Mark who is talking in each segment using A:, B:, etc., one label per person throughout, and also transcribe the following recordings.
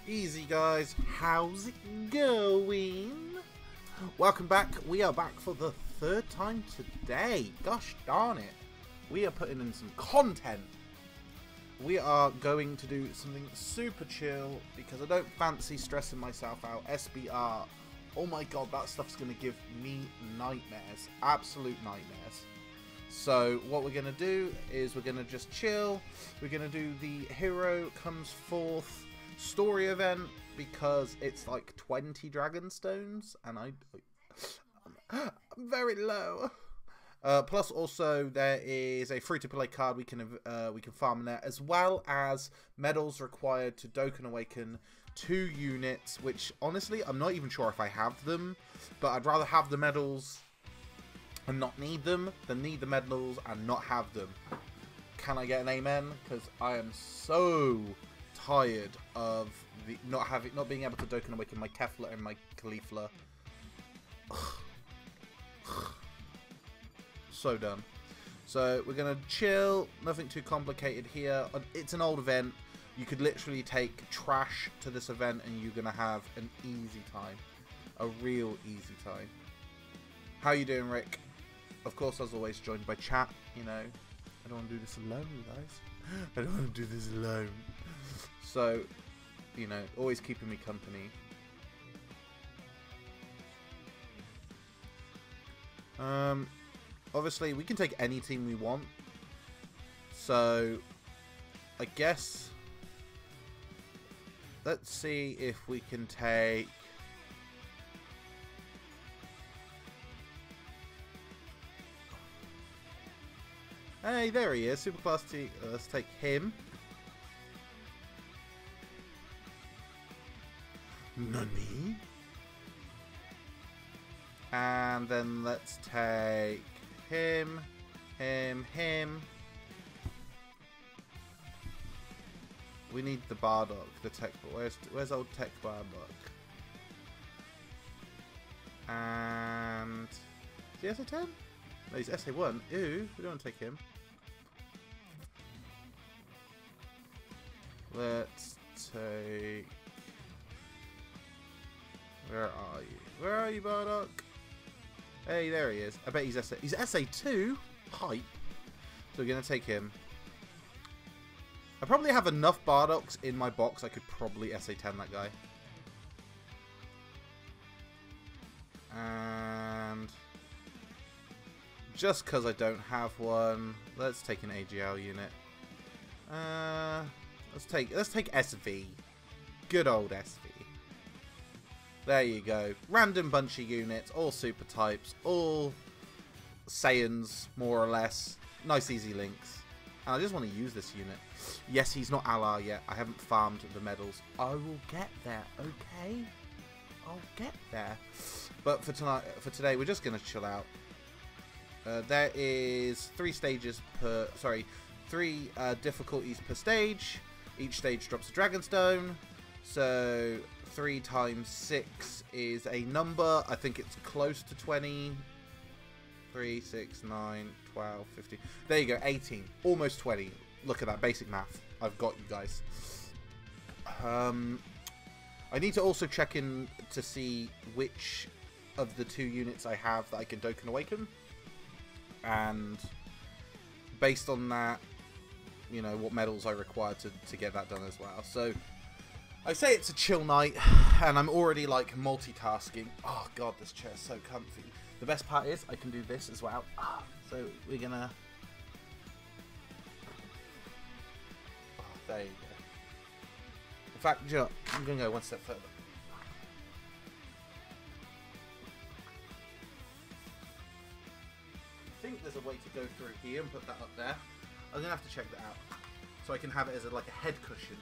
A: Easy guys, how's it going? Welcome back. We are back for the third time today. Gosh darn it. We are putting in some content. We are going to do something super chill because I don't fancy stressing myself out. SBR. Oh my god, that stuff's going to give me nightmares. Absolute nightmares. So what we're going to do is we're going to just chill. We're going to do the Hero Comes Forth story event because it's like 20 dragon stones and I'm very low. Plus also there is a free to play card we can farm in there, as well as medals required to Dokkan Awaken 2 units, which honestly I'm not even sure if I have them, but I'd rather have the medals and not need them than need the medals and not have them. Can I get an amen? Because I am so tired of the not being able to Dokkan Awaken my Kefla and my Caulifla. So done. So we're gonna chill, nothing too complicated here. It's an old event. You could literally take trash to this event and you're gonna have an easy time. A real easy time. How you doing, Rick? Of course, as always, joined by chat. You know, I don't want to do this alone, guys. I don't want to do this alone. So, you know, always keeping me company. Obviously, we can take any team we want. So, I guess let's see if we can take. Hey, there he is, Superclass T. Let's take him. Nani? And then let's take him. We need the Bardock, the tech. Where's old Tech Bardock? And is he SA10? No, he's SA1. Ew, we don't want to take him. Let's take. Where are you? Where are you, Bardock? Hey, there he is. I bet he's SA. He's SA2? Hype. So we're gonna take him. I probably have enough Bardocks in my box. I could probably SA10 that guy. And just because I don't have one, let's take an AGL unit. Let's take SV. Good old SV. There you go. Random bunch of units, all super types, all Saiyans, more or less. Nice easy links. And I just want to use this unit. Yes, he's not Alar yet. I haven't farmed the medals. I will get there, okay? I'll get there. But for today, we're just going to chill out. There is 3 difficulties per stage. Each stage drops a Dragonstone. So 3 times 6 is a number. I think it's close to 20. 3, 6, 9, 12, 15. There you go, 18. Almost 20. Look at that, basic math. I've got you guys. I need to also check in to see which of the 2 units I have that I can Dokkan Awaken. And based on that, you know, what medals I require to get that done as well. So I say it's a chill night, and I'm already like multitasking. Oh god, this chair's so comfy. The best part is I can do this as well. So we're gonna. Oh, there you go. In fact, you know, I'm gonna go one step further. I think there's a way to go through here and put that up there. I'm gonna have to check that out, so I can have it as like a head cushion.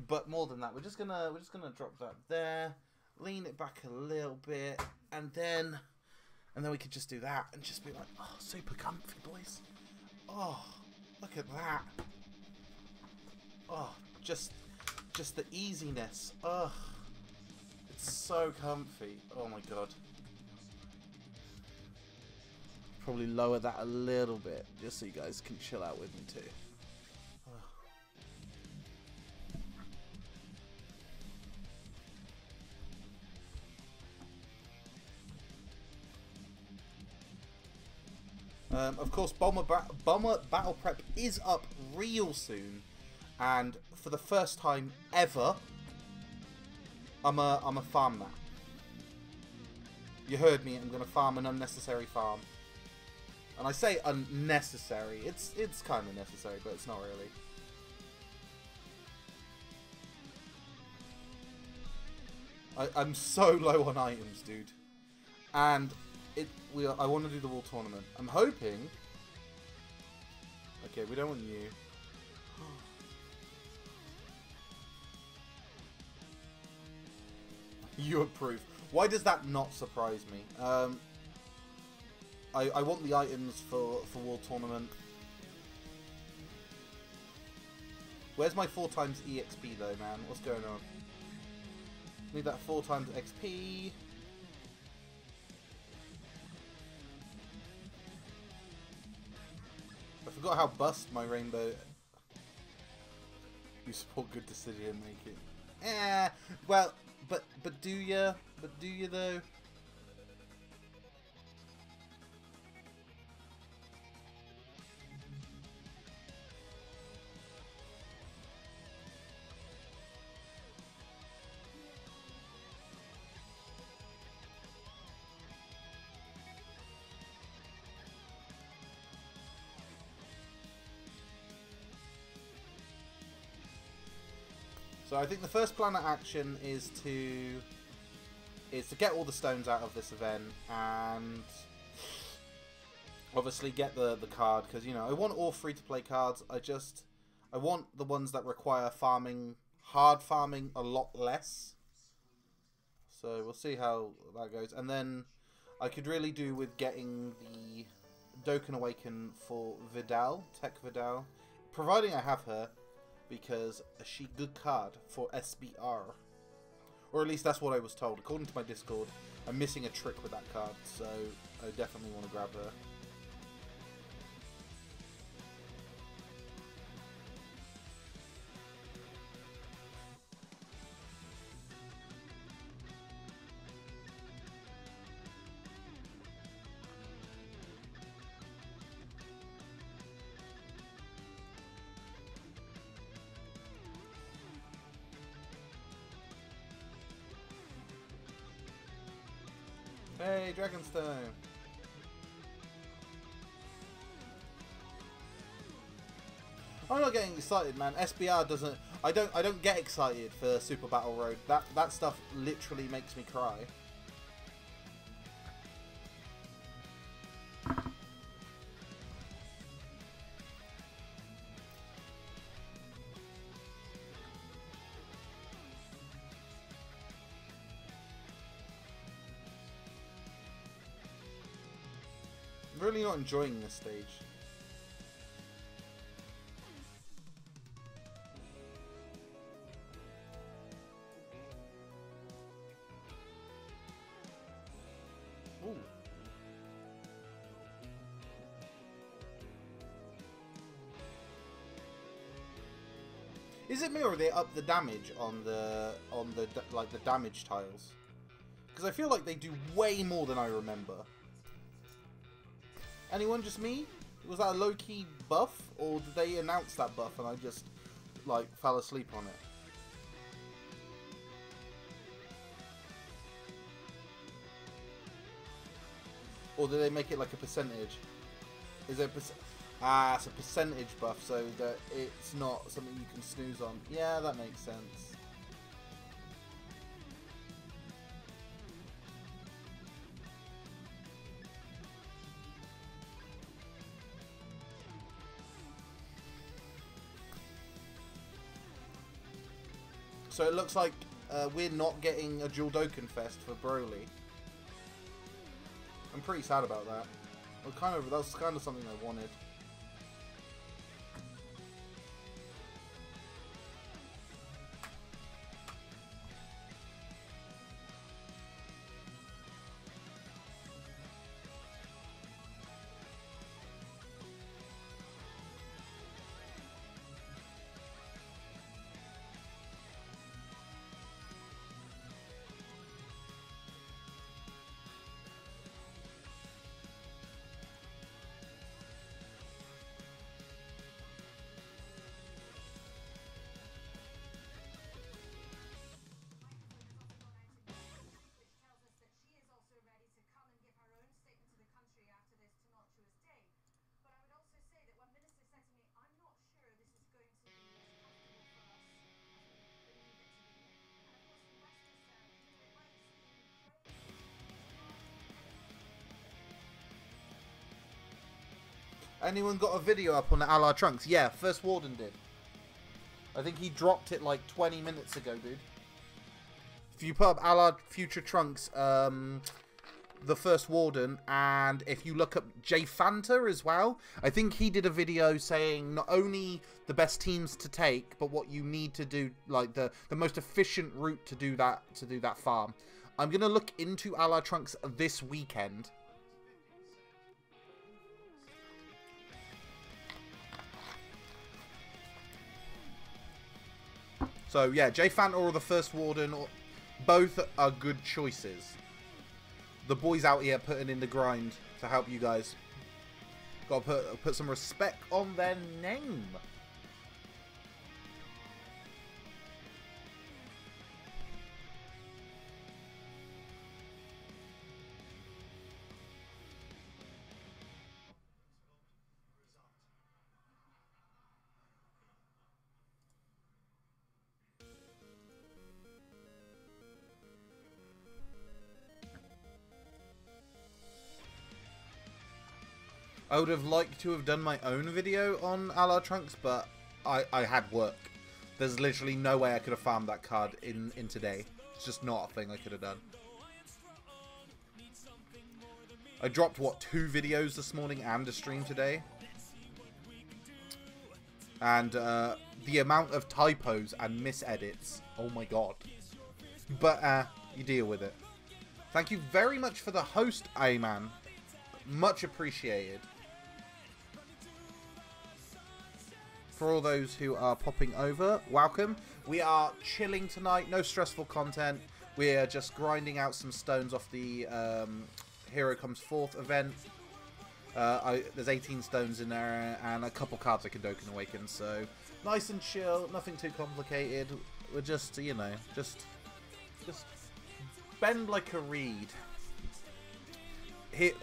A: But more than that, we're just gonna drop that there, lean it back a little bit, and then we could just do that and just be like, oh, super comfy, boys. Oh, look at that. Oh, just the easiness. Oh, it's so comfy. Oh my god. Probably lower that a little bit just so you guys can chill out with me too. Of course, Bomber Battle Prep is up real soon, and for the first time ever, I'm a farm that. You heard me. I'm gonna farm an unnecessary farm, and I say unnecessary. It's kind of necessary, but it's not really. I'm so low on items, dude, and I want to do the wall tournament. I'm hoping. Okay, we don't want you. You approve. Why does that not surprise me? I want the items for wall tournament. Where's my 4 times EXP though, man? What's going on? Need that 4 times XP. I forgot how bust my rainbow. You support good decision making. Well, but do ya? But do you though? So I think the first plan of action is to get all the stones out of this event and obviously get the card, because you know I want all free-to-play cards. I want the ones that require hard farming a lot less. So we'll see how that goes, and then I could really do with getting the Dokkan Awaken for Vidal, Tech Vidal, providing I have her. Because she good card for SBR. Or at least that's what I was told. According to my Discord, I'm missing a trick with that card, so I definitely want to grab her. Hey, Dragonstone! I'm not getting excited, man. SBR doesn't. I don't get excited for Super Battle Road. That stuff literally makes me cry. I'm really not enjoying this stage. Ooh. Is it me or they up the damage on the like the damage tiles? Because I feel like they do way more than I remember. Anyone, just me? Was that a low-key buff, or did they announce that buff and I just, like, fell asleep on it? Or did they make it like a percentage? Is it it's a percentage buff, so that it's not something you can snooze on. Yeah, that makes sense. So it looks like we're not getting a dual Dokkan Fest for Broly. I'm pretty sad about that. Well, that's kind of something I wanted. Anyone got a video up on the Allard Trunks? Yeah, First Warden did. I think he dropped it like 20 minutes ago, dude. If you put up Allard Future Trunks, the First Warden, and if you look up Jay Fanta as well, I think he did a video saying not only the best teams to take, but what you need to do, like the most efficient route to do that farm. I'm gonna look into Allard Trunks this weekend. So yeah, Jay Fanta or the First Warden, both are good choices. The boys out here putting in the grind to help you guys. Gotta put some respect on their name. I would have liked to have done my own video on Allard Trunks, but I had work. There's literally no way I could have farmed that card in today. It's just not a thing I could have done. I dropped, what, 2 videos this morning and a stream today? And the amount of typos and misedits, oh my god. But you deal with it. Thank you very much for the host, A-Man. Much appreciated. For all those who are popping over, welcome. We are chilling tonight, no stressful content. We're just grinding out some stones off the Hero Comes Forth event. There's 18 stones in there and a couple cards I can Dokkan Awaken, so nice and chill, nothing too complicated. We're just, you know, just bend like a reed. Hit.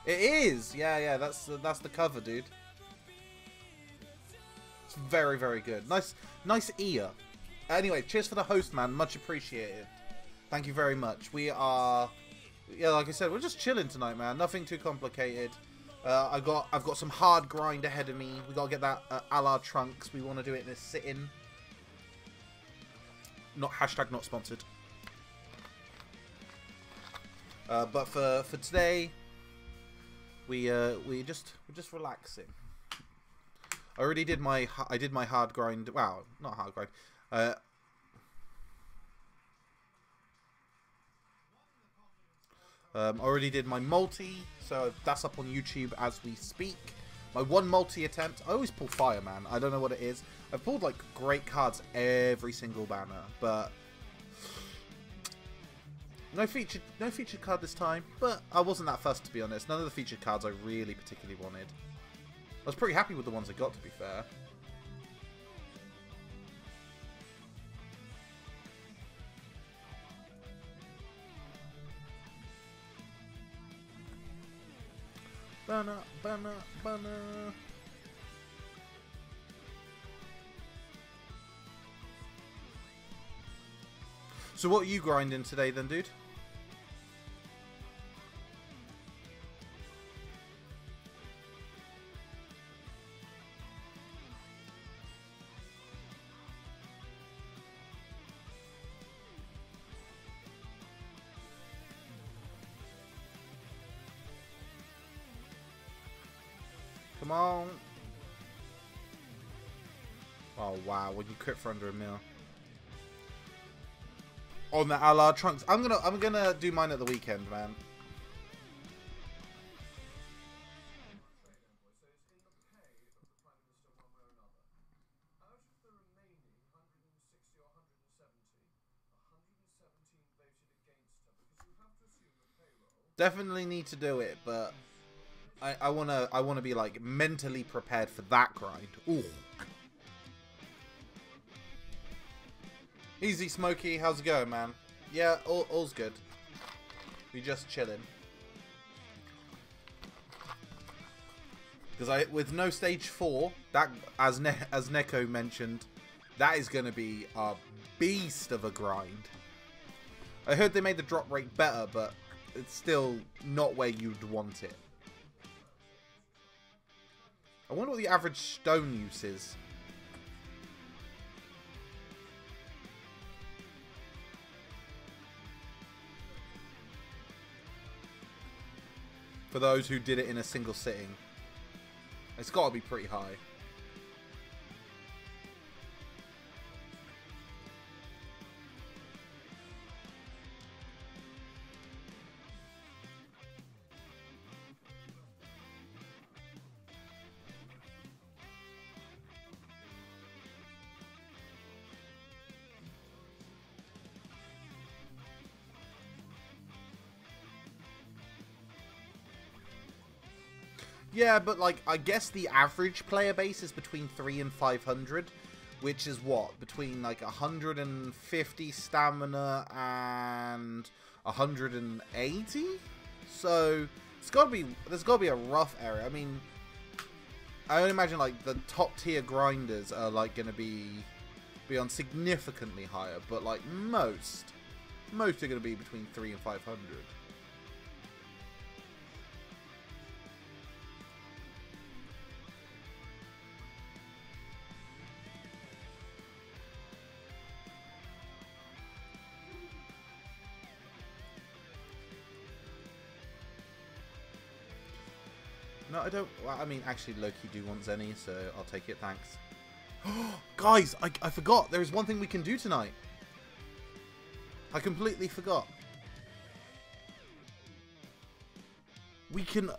A: It is, yeah. That's the cover, dude. It's very, very good. Nice ear. Anyway, cheers for the host, man. Much appreciated. Thank you very much. We are, yeah, like I said, we're just chilling tonight, man. Nothing too complicated. I've got some hard grind ahead of me. We gotta get that Allard Trunks. We want to do it in a sit-in. Not #not sponsored. But for today. We're just relaxing. I already did my hard grind. Wow, not hard grind. Already did my multi, so that's up on YouTube as we speak. My one multi attempt. I always pull fire, man. I don't know what it is. I've pulled like great cards every single banner, but no featured card this time, but I wasn't that fussed, to be honest. None of the featured cards I really particularly wanted. I was pretty happy with the ones I got, to be fair. Banner. So what are you grinding today then, dude? Come on. Oh wow, when you crit for under a mil. On the Allard Trunks. I'm gonna do mine at the weekend, man. Definitely need to do it, but I wanna be like mentally prepared for that grind. Ooh. Easy, Smokey. How's it going, man? Yeah, all's good. We just chilling. Because with no stage 4, that as Neko mentioned, that is going to be a beast of a grind. I heard they made the drop rate better, but it's still not where you'd want it. I wonder what the average stone use is. For those who did it in a single sitting. It's got to be pretty high. Yeah, but like, I guess the average player base is between 300 and 500, which is what? Between like 150 stamina and 180? So, it's gotta be, there's gotta be a rough area. I mean, I would imagine like the top tier grinders are like gonna be on significantly higher, but like most are gonna be between 300 and 500. No, I don't. Well, I mean, actually, Loki do want Zenny, so I'll take it. Thanks. Guys, I forgot. There is one thing we can do tonight. I completely forgot. We can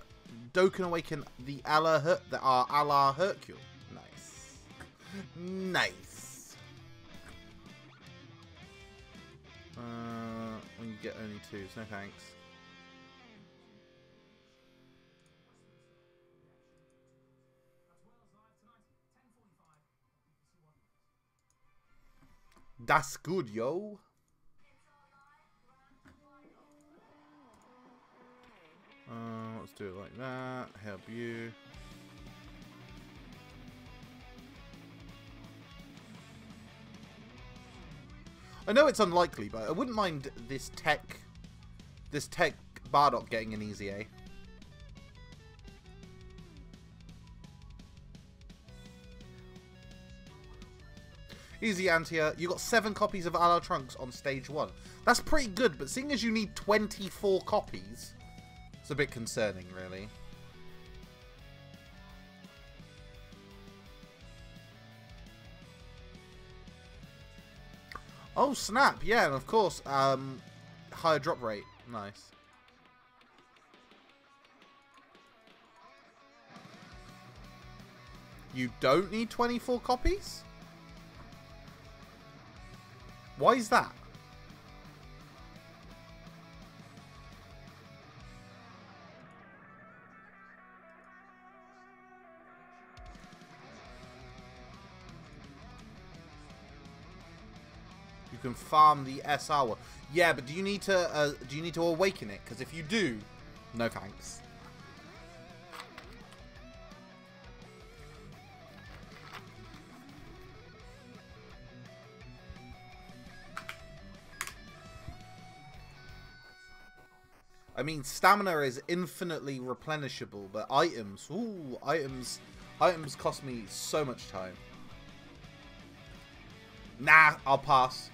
A: Dokkan Awaken the Allah Hercule. Nice. Nice. When you get only 2s. No thanks. That's good, yo. Let's do it like that. Help you. I know it's unlikely, but I wouldn't mind this tech Bardock getting an easy A. Easy, Antia. You got 7 copies of Aloe Trunks on stage 1. That's pretty good, but seeing as you need 24 copies, it's a bit concerning, really. Oh, snap. Yeah, and of course, higher drop rate. Nice. You don't need 24 copies? Why is that? You can farm the S hour. Yeah, but do you need to awaken it? Because if you do, no thanks. I mean, stamina is infinitely replenishable, but items, ooh, items cost me so much time. Nah, I'll pass.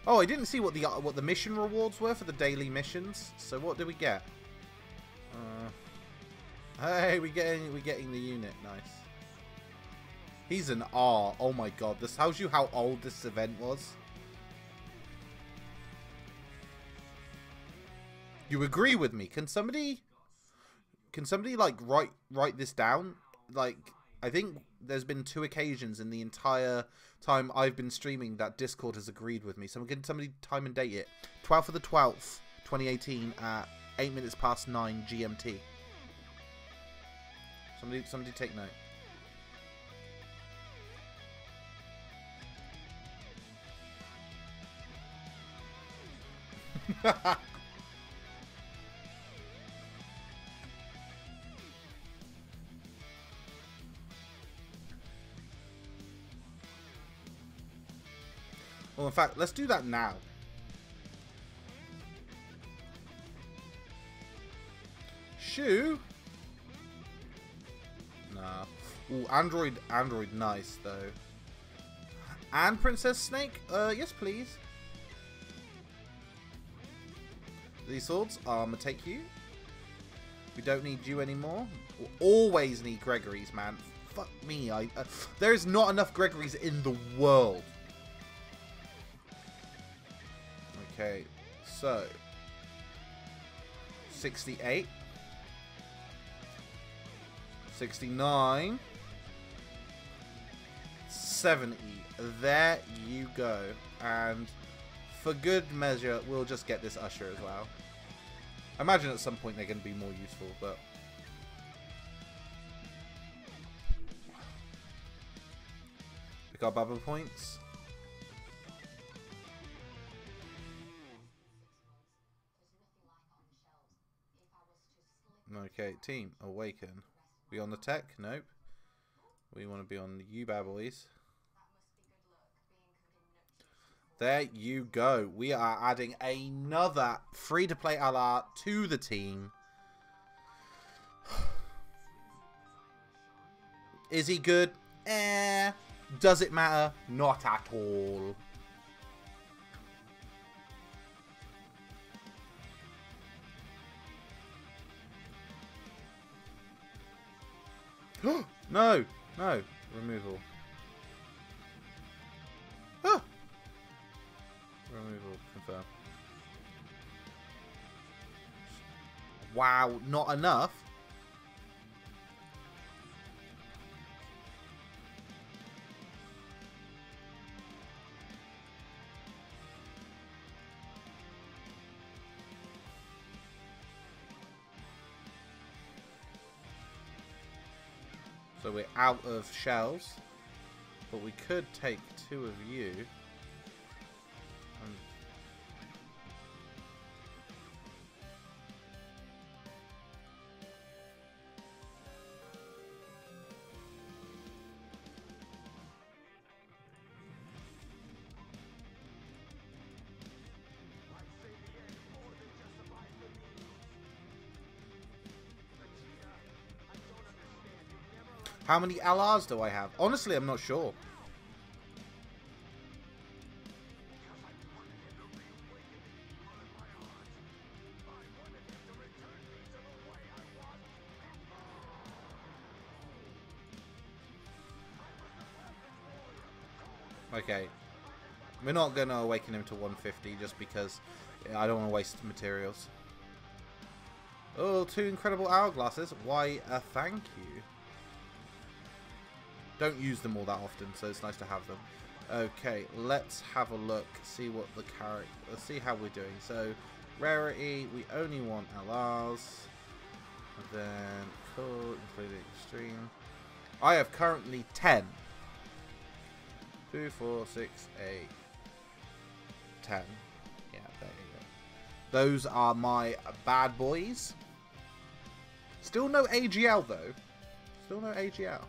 A: Oh, I didn't see what the mission rewards were for the daily missions. So what do we get? Hey, we're getting the unit. Nice. He's an R. Oh my god, this tells you how old this event was. You agree with me? Can somebody like write this down? Like, I think there's been 2 occasions in the entire time I've been streaming that Discord has agreed with me. So can somebody time and date it? 12th of the 12th, 2018 at 8 minutes past 9 GMT. Somebody take note. Well, in fact, let's do that now. Shoe? Nah. Ooh, Android, nice though. And Princess Snake? Yes please. These swords, I'ma take you. We don't need you anymore. We'll always need Gregory's, man. Fuck me, there's not enough Gregory's in the world. Okay, so 68, 69, 70. There you go. And for good measure, we'll just get this Usher as well. I imagine at some point they're going to be more useful, but we got bubble points. Okay, team, awaken. We on the tech? Nope. We want to be on you bad boys. There you go. We are adding another free-to-play ally to the team. Is he good? Does it matter? Not at all. No, no, removal. Ah! Removal, confirm. Wow, not enough. So we're out of shells, but we could take 2 of you. How many LRs do I have? Honestly, I'm not sure. Okay. We're not going to awaken him to 150 just because I don't want to waste materials. Oh, 2 incredible hourglasses. Why, thank you. Don't use them all that often, so it's nice to have them. Okay, let's have a look, see what the character, let's see how we're doing. So, rarity, we only want LRs. And then, cool, including extreme. I have currently 10. 2, 4, 6, 8, 10. Yeah, there you go. Those are my bad boys. Still no AGL, though. Still no AGL.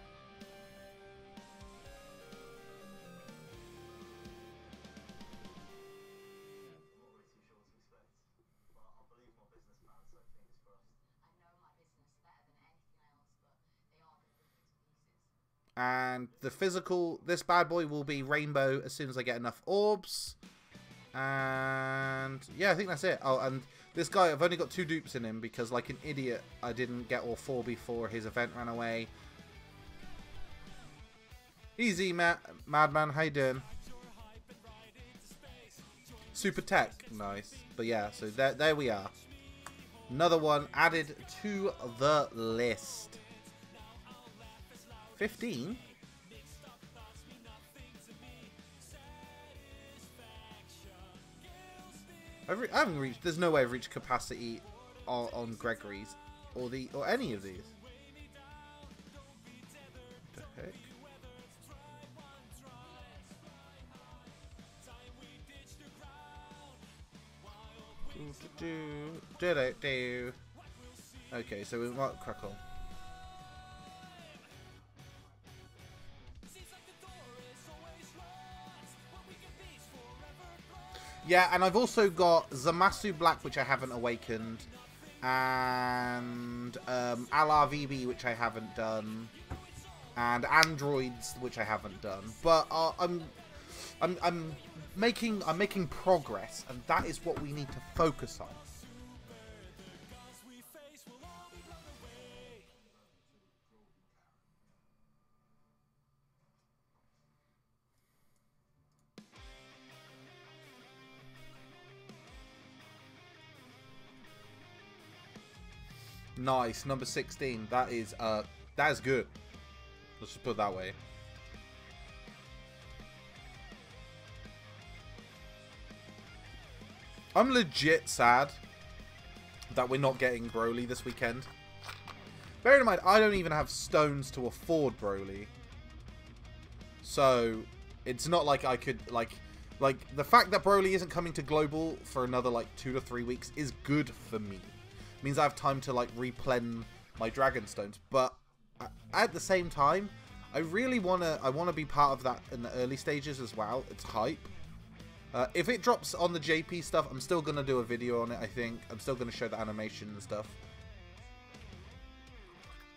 A: And the physical, this bad boy will be rainbow as soon as I get enough orbs. And yeah, I think that's it. Oh, and this guy, I've only got 2 dupes in him because, like an idiot, I didn't get all 4 before his event ran away. Easy, Madman, how you doing? Super tech, nice. But yeah, so there we are. Another one added to the list. 15? I haven't reached. There's no way I've reached capacity on Gregory's or any of these. What the heck? Do. Okay, so we want Crackle. Yeah, and I've also got Zamasu Black, which I haven't awakened, and Alar VB, which I haven't done, and Androids, which I haven't done. But I'm making progress, and that is what we need to focus on. Nice, number 16. That is good. Let's just put it that way. I'm legit sad that we're not getting Broly this weekend. Bearing in mind, I don't even have stones to afford Broly. So, it's not like I could, like, the fact that Broly isn't coming to Global for another, like, 2 to 3 weeks is good for me. It means I have time to, like, replen my Dragon Stones. But, at the same time, I really want to be part of that in the early stages as well. It's hype. If it drops on the JP stuff, I'm still going to do a video on it, I think. I'm still going to show the animation and stuff.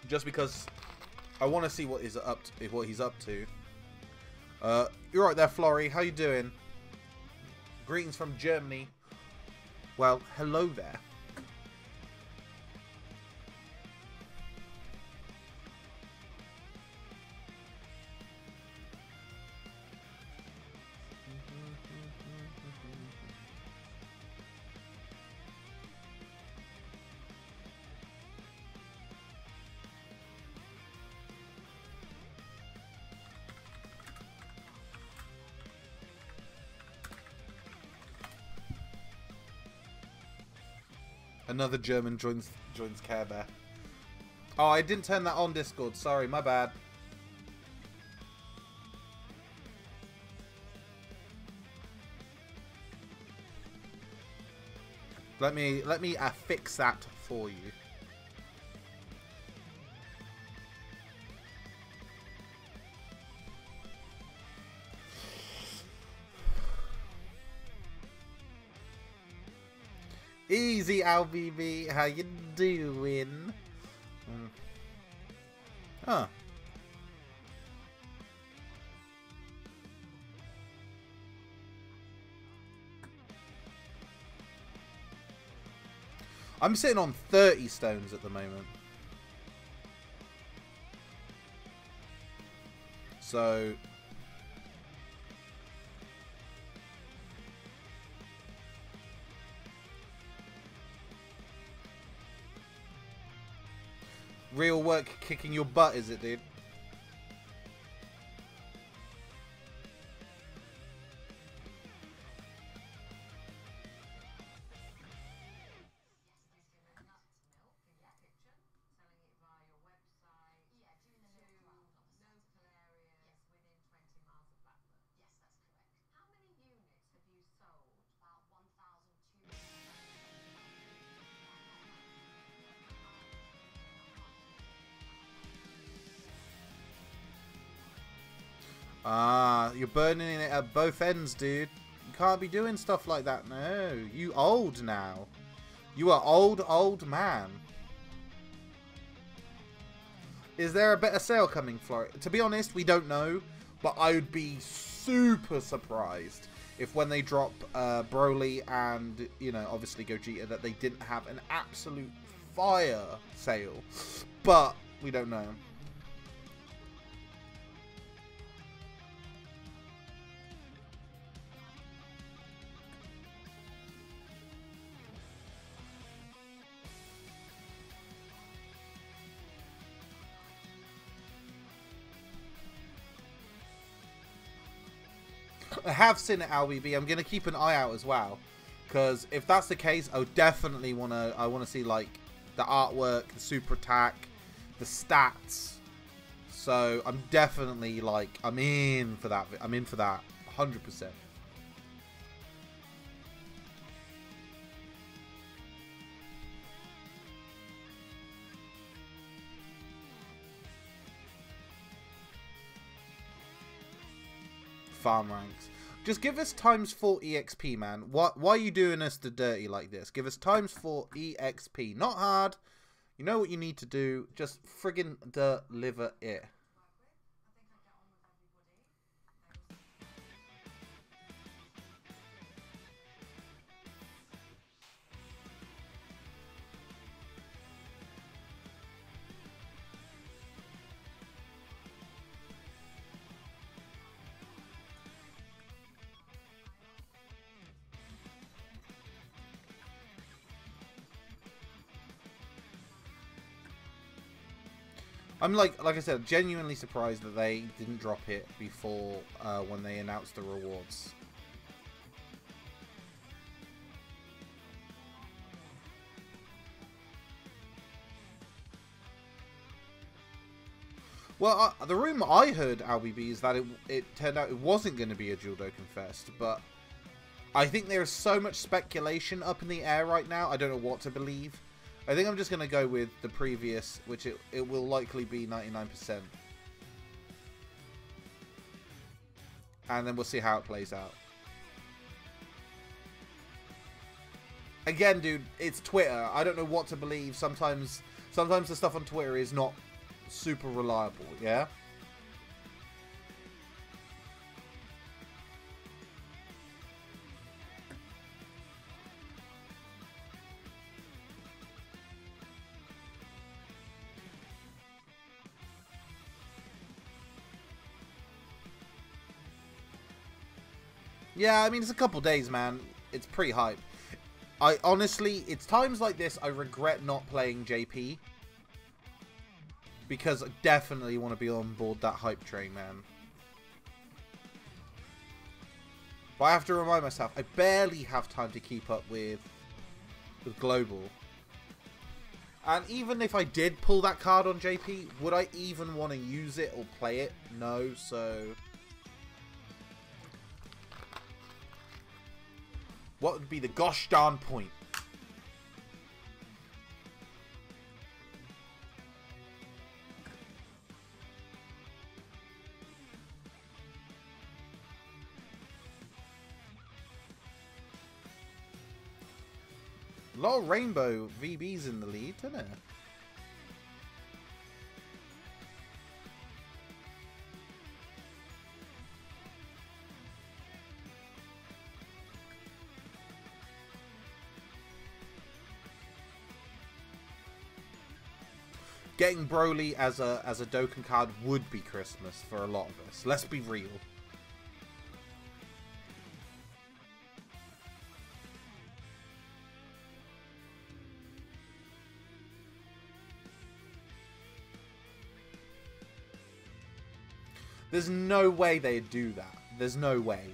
A: Just because I want to see what he's up to. You're right there, Florrie. How you doing? Greetings from Germany. Well, hello there. Another German joins Care Bear. Oh, I didn't turn that on Discord. Sorry, my bad. Let me fix that for you. Easy, LBB. How you doing? Huh. I'm sitting on 30 stones at the moment. So... real work kicking your butt, is it, dude? Ah, you're burning it at both ends, dude. You can't be doing stuff like that. No, you old now. You are old man. Is there a better sale coming, Florida? To be honest, we don't know. But I would be super surprised if when they drop Broly and, you know, obviously Gogeta, that they didn't have an absolute fire sale. But we don't know. I have seen it, LBB. I'm gonna keep an eye out as well, because if that's the case, I would definitely wanna. I want to see like the artwork, the super attack, the stats. So I'm definitely like I'm in for that. I'm in for that 100%. farm ranks. Just give us times 4 EXP, man. Why are you doing us the dirty like this? Give us times 4 EXP. Not hard. You know what you need to do. Just friggin' deliver it. I'm like I said, genuinely surprised that they didn't drop it before when they announced the rewards. Well, the rumor I heard, LBB, is that it turned out it wasn't going to be a Dual Dokkan Fest, but I think there is so much speculation up in the air right now, I don't know what to believe. I think I'm just going to go with the previous, which it will likely be 99%. And then we'll see how it plays out. Again, dude, it's Twitter. I don't know what to believe. Sometimes the stuff on Twitter is not super reliable, yeah? Yeah, I mean, it's a couple days, man. It's pretty hype. I honestly, it's times like this I regret not playing JP. Because I definitely want to be on board that hype train, man. But I have to remind myself, I barely have time to keep up with Global. And even if I did pull that card on JP, would I even want to use it or play it? No, so... What would be the gosh darn point? A lot of Rainbow VBs in the lead, isn't it? Getting Broly as a Dokkan card would be Christmas for a lot of us. Let's be real. There's no way they'd do that. There's no way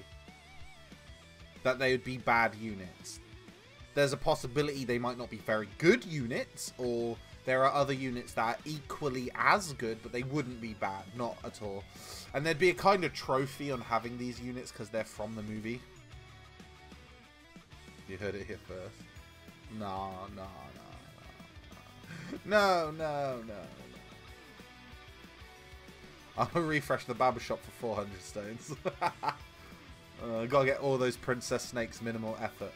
A: that they would be bad units. There's a possibility they might not be very good units, or there are other units that are equally as good, but they wouldn't be bad. Not at all. And there'd be a kind of trophy on having these units because they're from the movie. You heard it here first. No. I'll refresh the barbershop for 400 stones. Gotta get all those Princess Snakes minimal effort.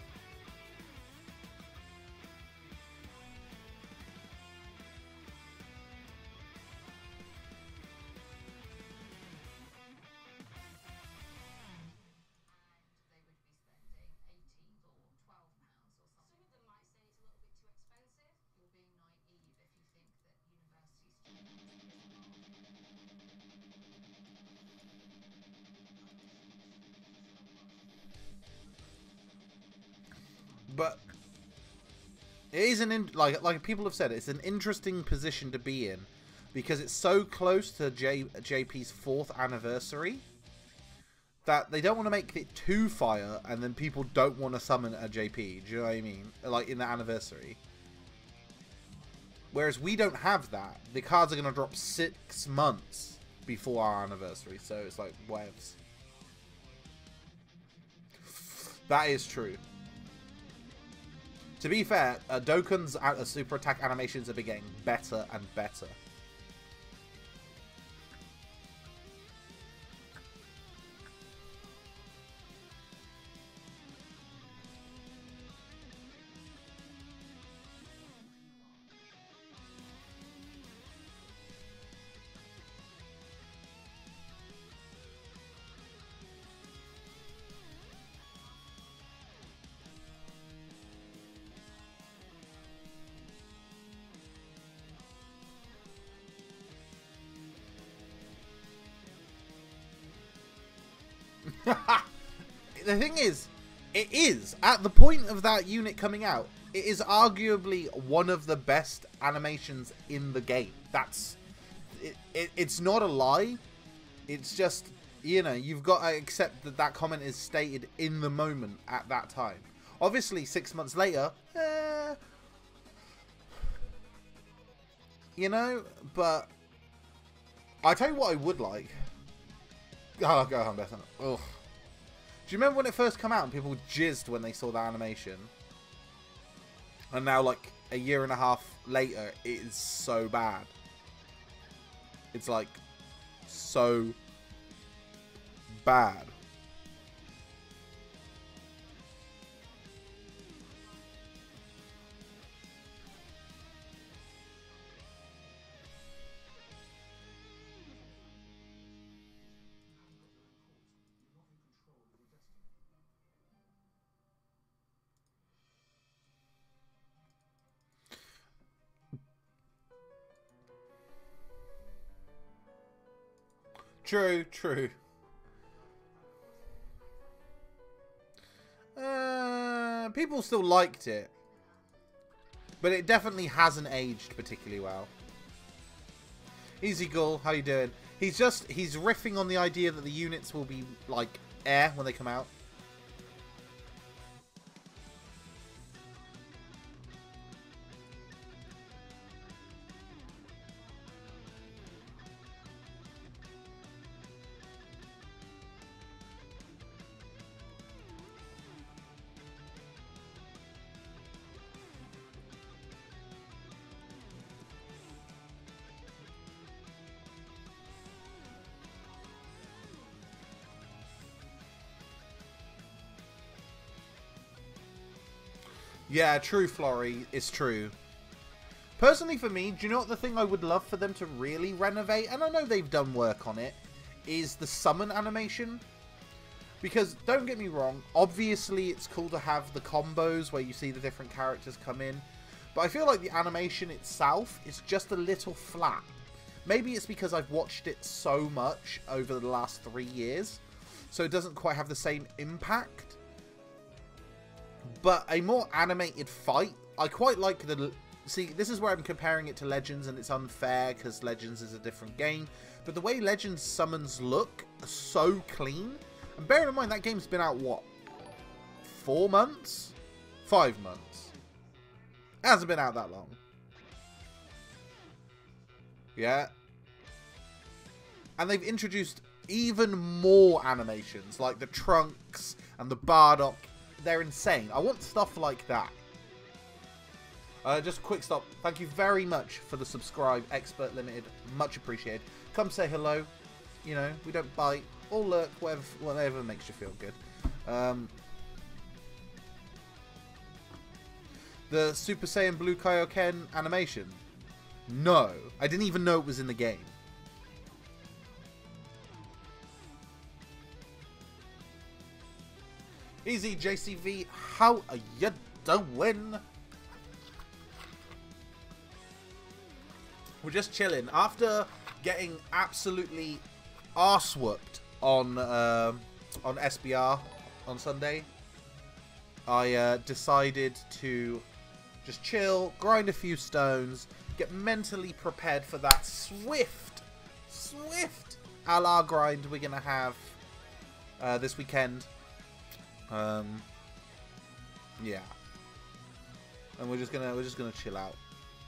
A: But it is like people have said, it's an interesting position to be in because it's so close to JP's 4th anniversary that they don't want to make it too fire, and then people don't want to summon a JP. Do you know what I mean? Like in the anniversary. Whereas we don't have that. The cards are going to drop 6 months before our anniversary, so it's like whatevs. That is true. To be fair, Dokkan's super attack animations have been getting better and better. The thing is, it is, at the point of that unit coming out, it is arguably one of the best animations in the game. It's not a lie. It's just, you know, you've got to accept that that comment is stated in the moment at that time. Obviously, 6 months later, you know, but I tell you what I would like. Oh, go on, Beth. Ugh. Do you remember when it first came out and people jizzed when they saw that animation? And now, like, a year and a half later, it is so bad. It's, like, so bad. True, true. People still liked it, but it definitely hasn't aged particularly well. Easy Gull, how you doing? He's riffing on the idea that the units will be like air when they come out. Yeah, true, Florrie. It's true. Personally, for me, do you know what the thing I would love for them to really renovate? And I know they've done work on it. Is the summon animation. Because, don't get me wrong, obviously it's cool to have the combos where you see the different characters come in. But I feel like the animation itself is just a little flat. Maybe it's because I've watched it so much over the last 3 years. So it doesn't quite have the same impact. But a more animated fight, I quite like the... See, this is where I'm comparing it to Legends, and it's unfair because Legends is a different game. But the way Legends summons look are so clean. And bearing in mind, that game's been out, what? 4 months? 5 months. It hasn't been out that long. Yeah. And they've introduced even more animations, like the Trunks and the Bardock. They're insane. I want stuff like that. Just a quick stop. Thank you very much for the subscribe, Expert Limited. Much appreciated. Come say hello. You know, we don't bite or lurk, whatever makes you feel good. The Super Saiyan Blue Kaioken animation. No. I didn't even know it was in the game. Easy JCV, how are you doing? We're just chilling. After getting absolutely arse-whooped on SBR on Sunday, I decided to just chill, grind a few stones, get mentally prepared for that swift a-la grind we're going to have this weekend. Yeah, and we're just gonna chill out.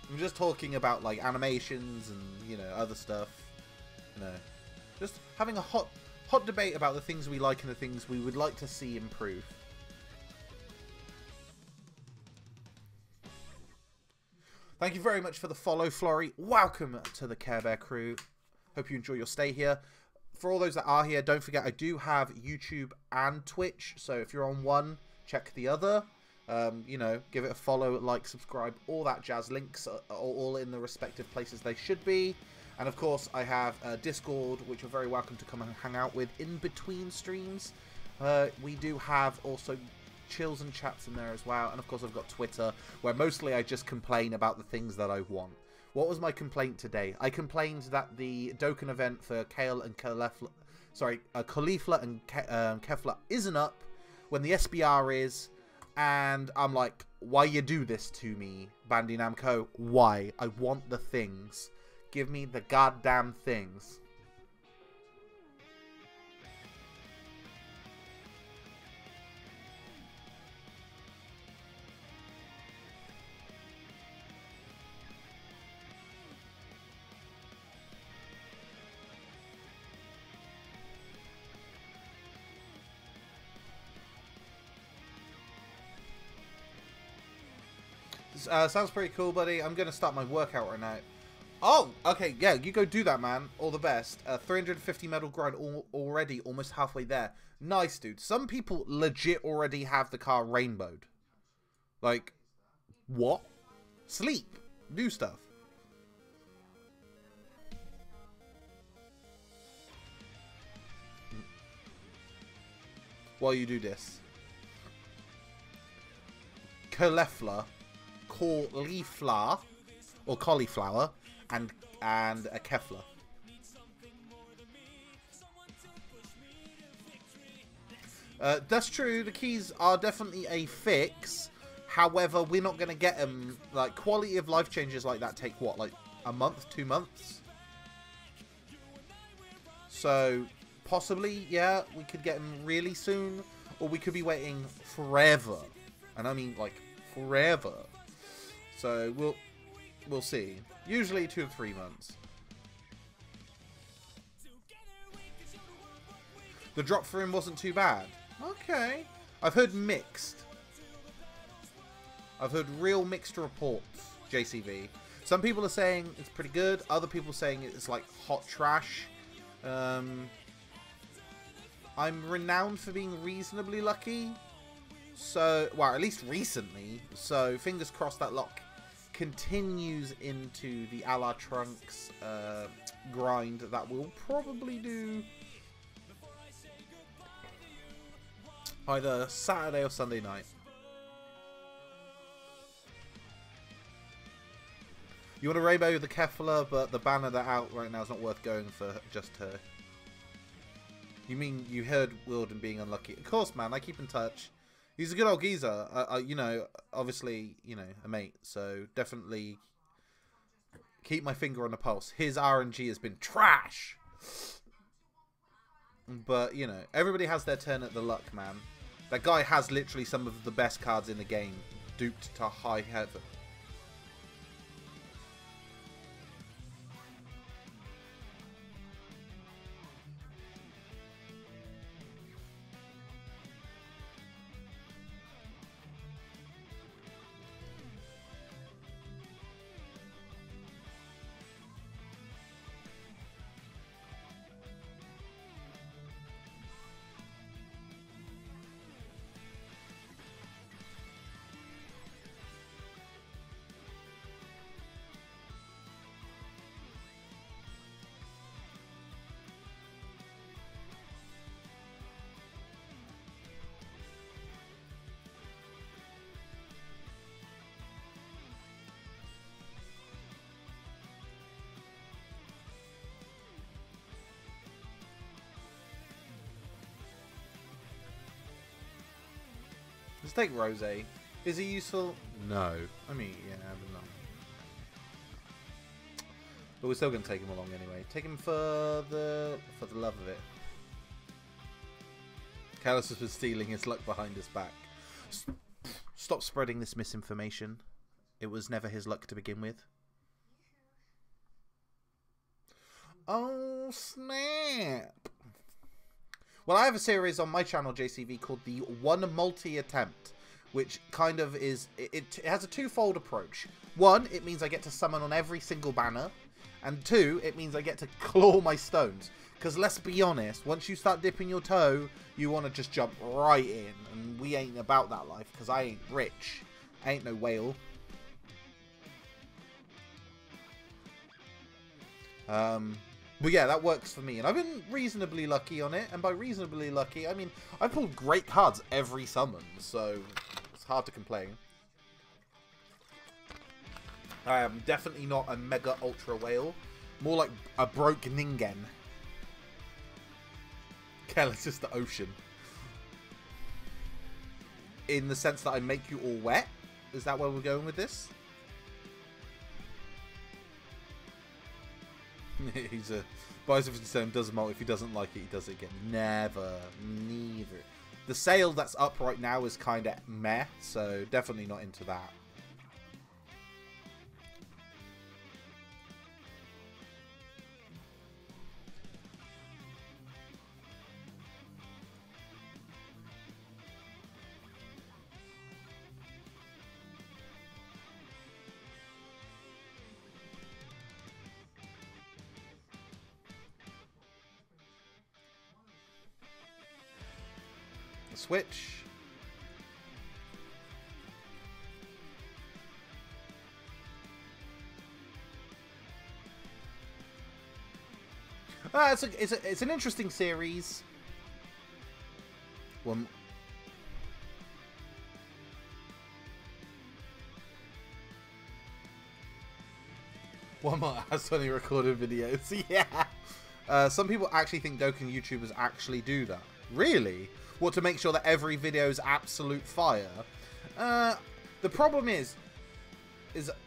A: I'm just talking about like animations and, you know, other stuff. You know, just having a hot debate about the things we like and the things we would like to see improve. Thank you very much for the follow, Florrie. Welcome to the Care Bear crew. Hope you enjoy your stay here. For all those that are here, don't forget I do have YouTube and Twitch. So if you're on one, check the other. You know, give it a follow, like, subscribe, all that jazz. Links are all in the respective places they should be. And of course, I have Discord, which you're very welcome to come and hang out with in between streams. We do have also chills and chats in there as well. And of course, I've got Twitter, where mostly I just complain about the things that I want. What was my complaint today? I complained that the Dokkan event for Kale and sorry, Caulifla and Kefla isn't up when the SBR is, and I'm like, why you do this to me, Bandai Namco? Why? I want the things. Give me the goddamn things. Sounds pretty cool, buddy. I'm going to start my workout right now. Oh, okay. Yeah, you go do that, man. All the best. 350 medal grind already, almost halfway there. Nice, dude. Some people legit already have the car rainbowed. Like, what? Sleep. Do stuff. While you do this. Caulifla. Or cauliflower and a Kefla. That's true. The keys are definitely a fix. However, we're not going to get them. Like, quality of life changes like that take what, like a month, 2 months? So possibly, yeah, we could get them really soon, or we could be waiting forever. And I mean, like, forever. So we'll see. Usually 2 to 3 months. The drop for him wasn't too bad. Okay. I've heard mixed. I've heard real mixed reports, JCV. Some people are saying it's pretty good. Other people are saying it's like hot trash. I'm renowned for being reasonably lucky. So, well, at least recently. So, fingers crossed that luck continues into the a la Trunks grind that we'll probably do either Saturday or Sunday night. You want to rainbow the Kefla, but the banner that's out right now is not worth going for just her. You mean you heard Wilden being unlucky? Of course, man. I keep in touch. He's a good old geezer. You know, obviously, you know, a mate. So definitely keep my finger on the pulse. His RNG has been trash. But, you know, everybody has their turn at the luck, man. That guy has literally some of the best cards in the game, duped to high heaven. Let's take Rose. Is he useful? No. I mean, yeah, but no. But we're still going to take him along anyway. Take him for the love of it. Callus was stealing his luck behind his back. Stop spreading this misinformation. It was never his luck to begin with. Oh, snap. Well, I have a series on my channel, JCV, called the One Multi-Attempt, which kind of is... It has a twofold approach. One, it means I get to summon on every single banner. And two, it means I get to claw my stones. Because let's be honest, once you start dipping your toe, you want to just jump right in. And we ain't about that life, because I ain't rich. I ain't no whale. But yeah, that works for me. And I've been reasonably lucky on it. And by reasonably lucky, I mean, I pulled great cards every summon. So, it's hard to complain. I am definitely not a mega ultra whale. More like a broke Ningen. Careless is the ocean. In the sense that I make you all wet? Is that where we're going with this? He's a... Biosophic Stone does a mult. If he doesn't like it, he does it again. Never. Neither. The sale that's up right now is kind of meh, so definitely not into that. Switch. It's an interesting series. One more has 20 recorded videos. Yeah. Some people actually think Dokkan YouTubers actually do that. Really? What, to make sure that every video is absolute fire? The problem is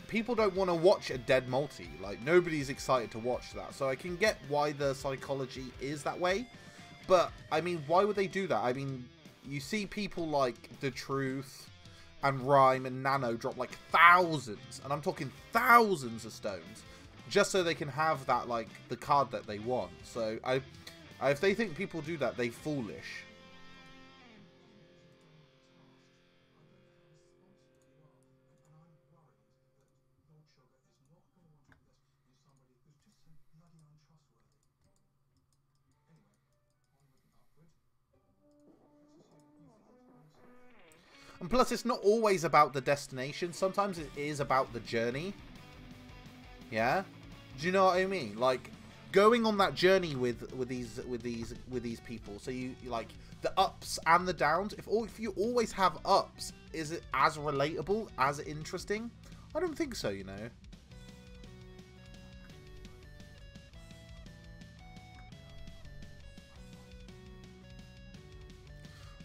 A: people don't want to watch a dead multi. Like, nobody's excited to watch that. So I can get why the psychology is that way. But, I mean, why would they do that? I mean, you see people like The Truth and Rhyme and Nano drop like thousands, and I'm talking thousands of stones, just so they can have that, like, the card that they want. So, if they think people do that, they're foolish. And plus, it's not always about the destination. Sometimes it is about the journey. Yeah? Do you know what I mean? Like, going on that journey with these people. So you like the ups and the downs. If you always have ups, is it as relatable, as interesting? I don't think so, you know.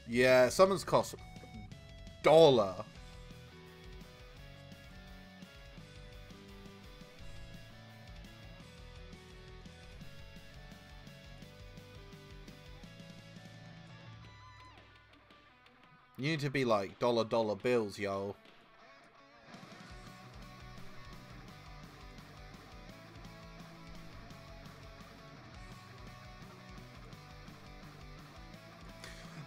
A: Yeah, summons cost $1. You need to be like dollar bills, yo.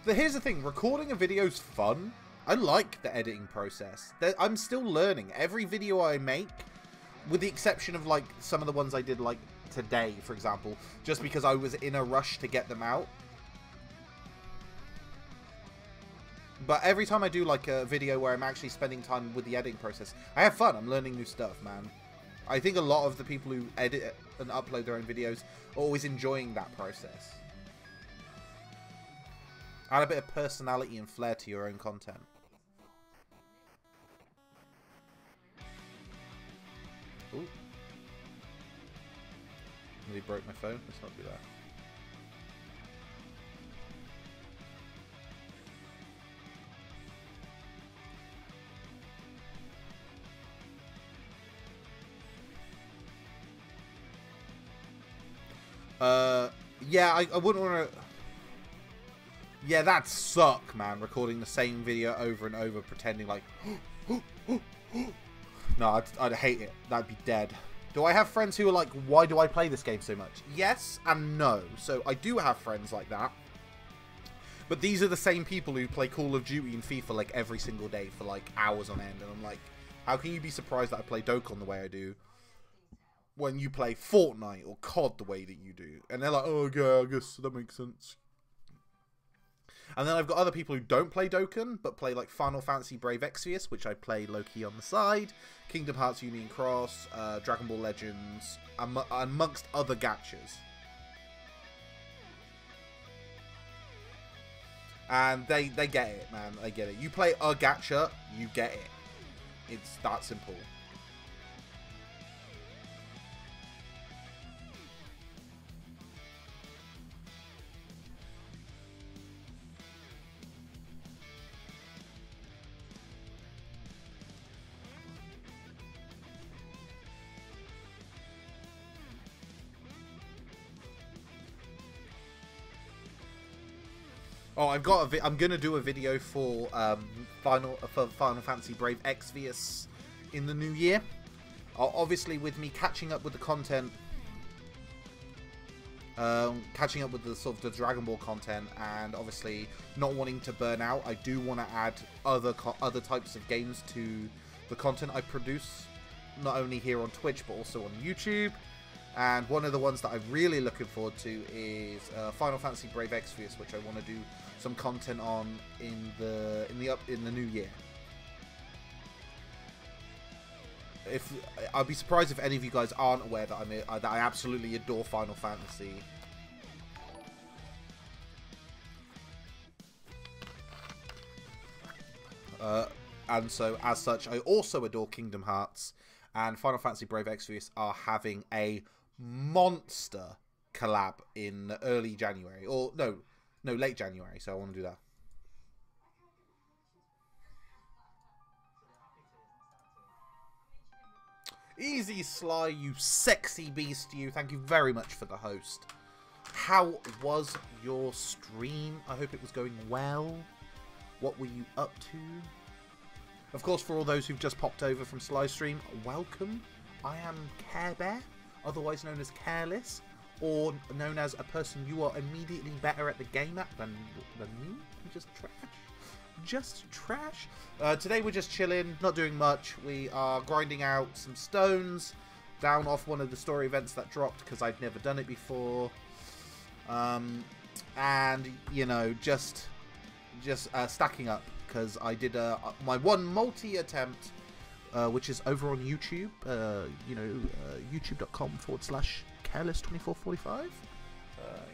A: Here's the thing, recording a video's fun. I like the editing process. I'm still learning. Every video I make, with the exception of like some of the ones I did like today, for example, just because I was in a rush to get them out. But every time I do like a video where I'm actually spending time with the editing process, I have fun. I'm learning new stuff, man. I think a lot of the people who edit and upload their own videos are always enjoying that process. Add a bit of personality and flair to your own content. Ooh. Nearly broke my phone. Let's not do that. Yeah, I wouldn't want to... Yeah, that'd suck, man, recording the same video over and over, pretending like... No, I'd hate it. That'd be dead. Do I have friends who are like, why do I play this game so much? Yes and no. So I do have friends like that. But these are the same people who play Call of Duty and FIFA like every single day for like hours on end. And I'm like, how can you be surprised that I play Dokkan the way I do when you play Fortnite or COD the way that you do? And they're like, oh, yeah, I guess that makes sense. And then I've got other people who don't play Dokkan, but play like Final Fantasy Brave Exvius, which I play low-key on the side, Kingdom Hearts Union Cross, Dragon Ball Legends, amongst other gachas. And they get it, man. They get it. You play a gacha, you get it. It's that simple. Oh, I'm gonna do a video for Final Fantasy Brave Exvius in the new year. Obviously, with me catching up with the content, catching up with the sort of the Dragon Ball content, and obviously not wanting to burn out, I do want to add other types of games to the content I produce, not only here on Twitch but also on YouTube. And one of the ones that I'm really looking forward to is Final Fantasy Brave Exvius, which I want to do some content on in the new year. I'd be surprised if any of you guys aren't aware that that I absolutely adore Final Fantasy. And so, as such, I also adore Kingdom Hearts, and Final Fantasy Brave Exvius are having a monster collab in early January, or no, late January. So I want to do that. Easy Sly, you sexy beast, you. Thank you very much for the host. How was your stream? I hope it was going well. What were you up to? Of course, for all those who've just popped over from Sly Stream, welcome. I am Care Bear, otherwise known as Careless, or known as a person you are immediately better at the game at than me. I'm just trash. Just trash. Today we're just chilling, not doing much. We are grinding out some stones down off one of the story events that dropped because I'd never done it before. And you know, just stacking up because I did my one multi attempt, which is over on YouTube. You know, youtube.com/careless2445.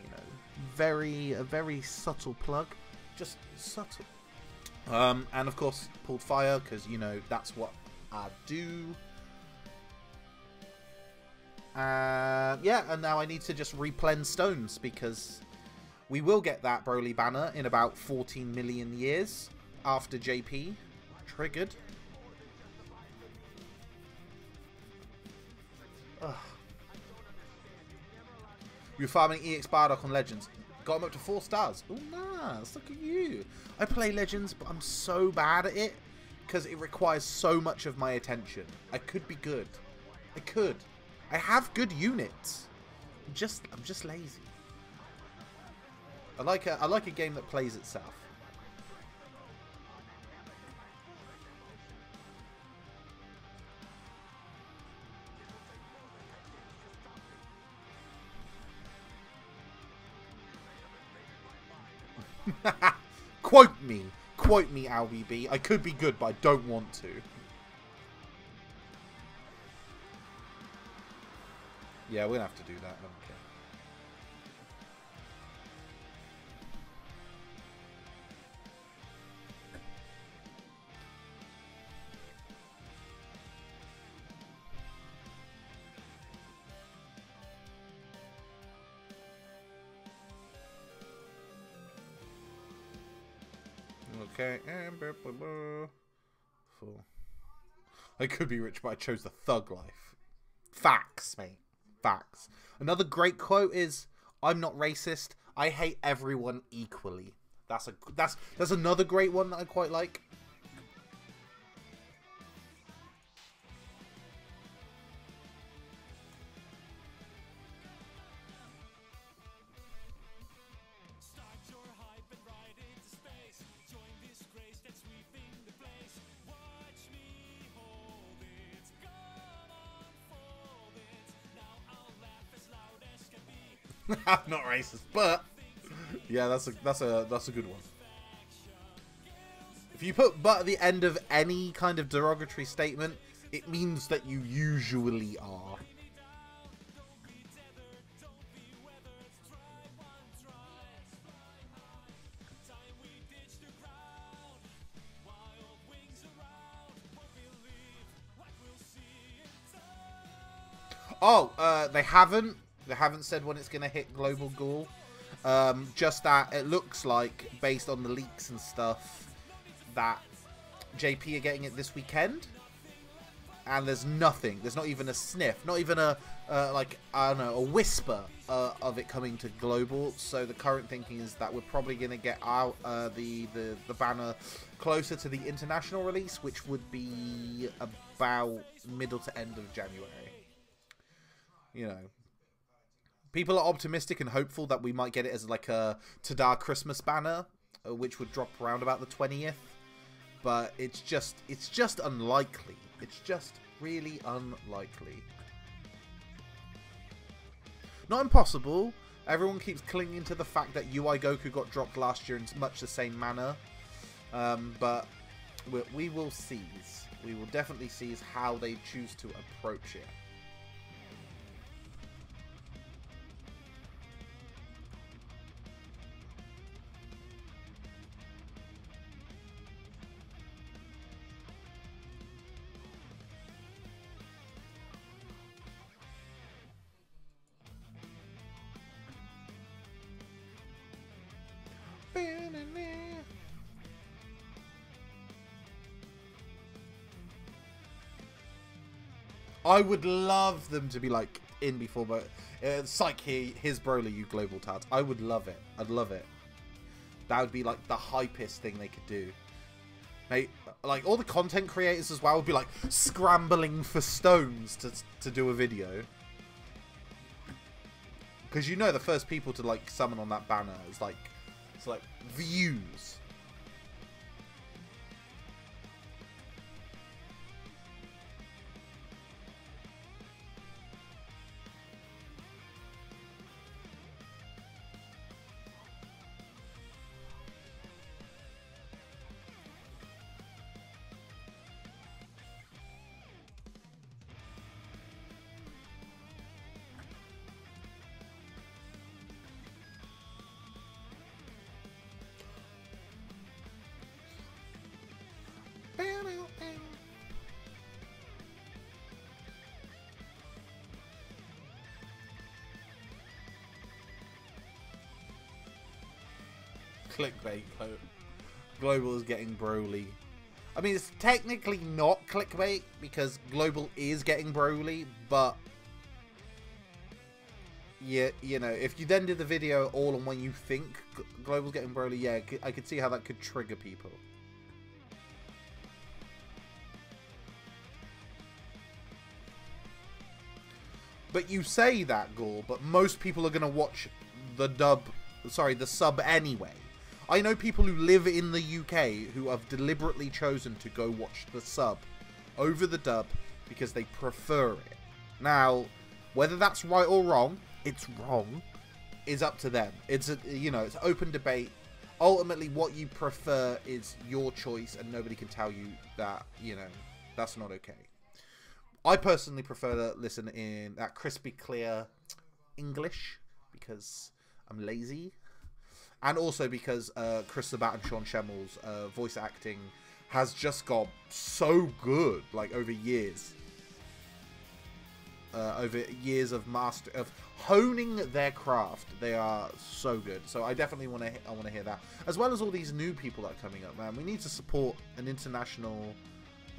A: You know, a very subtle plug, just subtle. And of course pulled fire because, you know, that's what I do. Yeah, and now I need to just replend stones because we will get that Broly banner in about 14 million years after JP triggered. Ugh. You're farming EX Bardock on Legends. Got him up to 4 stars. Oh, nice. Look at you. I play Legends, but I'm so bad at it because it requires so much of my attention. I could be good. I could. I have good units. I'm just lazy. I like a game that plays itself. Quote me, LBB. I could be good, but I don't want to. Yeah, we're gonna have to do that. I don't care. Okay, and full. I could be rich, but I chose the thug life. Facts, mate. Facts. Another great quote is, "I'm not racist. I hate everyone equally." That's another great one that I quite like. I'm not racist, but yeah, that's a good one. If you put "but" at the end of any kind of derogatory statement, it means that you usually are. Oh, they haven't said when it's going to hit Global Ghoul. Just that it looks like, based on the leaks and stuff, that JP are getting it this weekend. And there's nothing. There's not even a sniff. Not even a, like, I don't know, a whisper of it coming to global. So the current thinking is that we're probably going to get out the banner closer to the international release, which would be about middle to end of January. You know, people are optimistic and hopeful that we might get it as like a Tada Christmas banner, which would drop around about the 20th. But it's just unlikely. It's just really unlikely. Not impossible. Everyone keeps clinging to the fact that UI Goku got dropped last year in much the same manner. But we will seize. We will definitely seize how they choose to approach it. I would love them to be like in before, but psych, here's Broly, you global tats. I would love it. I'd love it. That would be like the hypest thing they could do. Mate, like all the content creators as well would be like scrambling for stones to do a video. Because you know the first people to like summon on that banner is like, it's like views. Clickbait. Global is getting Broly. I mean, it's technically not clickbait because Global is getting Broly, but yeah, you know, if you then did the video all on when you think Global's getting Broly, yeah, I could see how that could trigger people. But you say that, Gore, but most people are going to watch the sub anyway. I know people who live in the UK who have deliberately chosen to go watch the sub over the dub because they prefer it. Now, whether that's right or wrong, it's wrong, is up to them. It's a, you know, it's open debate. Ultimately, what you prefer is your choice, and nobody can tell you that, you know, that's not okay. I personally prefer to listen in that crispy clear English because I'm lazy. And also because Chris Sabat and Sean Schemmel's voice acting has just got so good, like over years. Over years of honing their craft, they are so good. So I definitely want to hear that, as well as all these new people that are coming up. Man, we need to support an international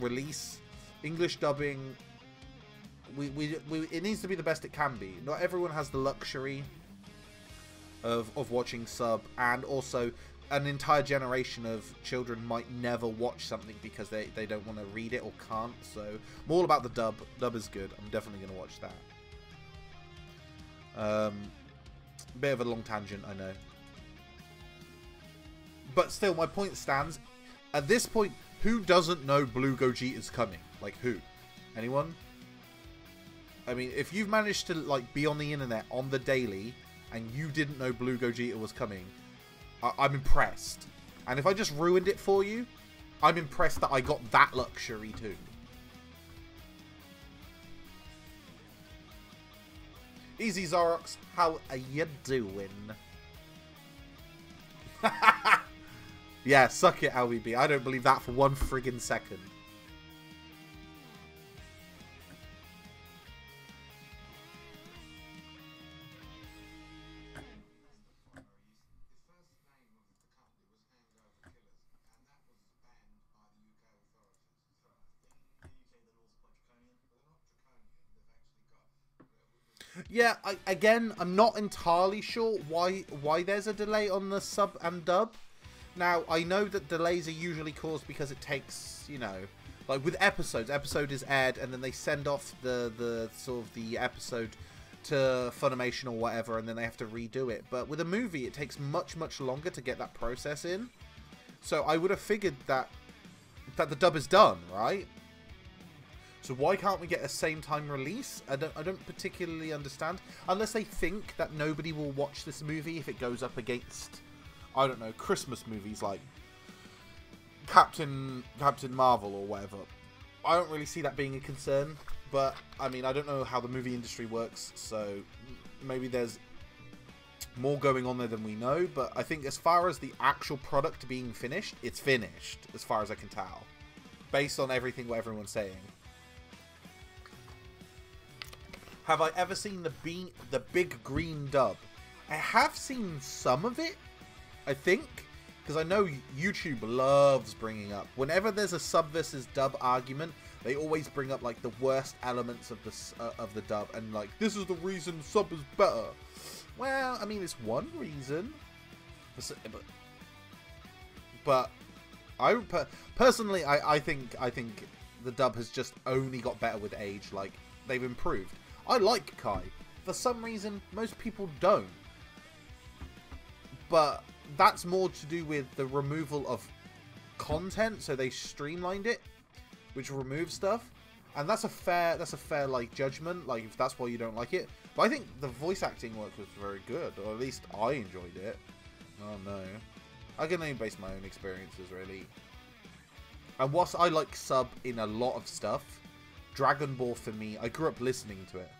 A: release, English dubbing. It needs to be the best it can be. Not everyone has the luxury of watching sub, and also an entire generation of children might never watch something because they don't want to read it or can't. So I'm all about the dub. Dub is good. I'm definitely going to watch that. Bit of a long tangent, I know, but still my point stands. At this point, who doesn't know Blue Gogeta's coming? Like, who? Anyone? I mean, if you've managed to like be on the internet on the daily and you didn't know Blue Gogeta was coming, I'm impressed. And if I just ruined it for you, I'm impressed that I got that luxury too. Easy Zorox, how are you doing? Yeah, suck it, LBB. I don't believe that for one friggin' second. Yeah, again, I'm not entirely sure why there's a delay on the sub and dub. Now, I know that delays are usually caused because it takes, you know, like with episodes, episode is aired and then they send off the sort of the episode to Funimation or whatever, and then they have to redo it. But with a movie, it takes much longer to get that process in. So I would have figured that the dub is done, right? So why can't we get a same time release? I don't particularly understand. Unless they think that nobody will watch this movie if it goes up against, I don't know, Christmas movies like Captain Marvel or whatever. I don't really see that being a concern. But, I mean, I don't know how the movie industry works, so maybe there's more going on there than we know. But I think as far as the actual product being finished, it's finished, as far as I can tell. Based on everything what everyone's saying. Have I ever seen the big green dub? I have seen some of it, I think. Because I know YouTube loves bringing up, whenever there's a sub versus dub argument, they always bring up like the worst elements of the dub, and like, this is the reason sub is better. Well, I mean, it's one reason, but I personally, I think the dub has just only got better with age. Like, they've improved. I like Kai. For some reason, most people don't. But that's more to do with the removal of content, so they streamlined it, which removes stuff, and that's a fair like judgment, like if that's why you don't like it. But I think the voice acting work was very good, or at least I enjoyed it. Oh no, I can only base my own experiences really. And whilst I like sub in a lot of stuff, Dragon Ball for me, I grew up listening to it.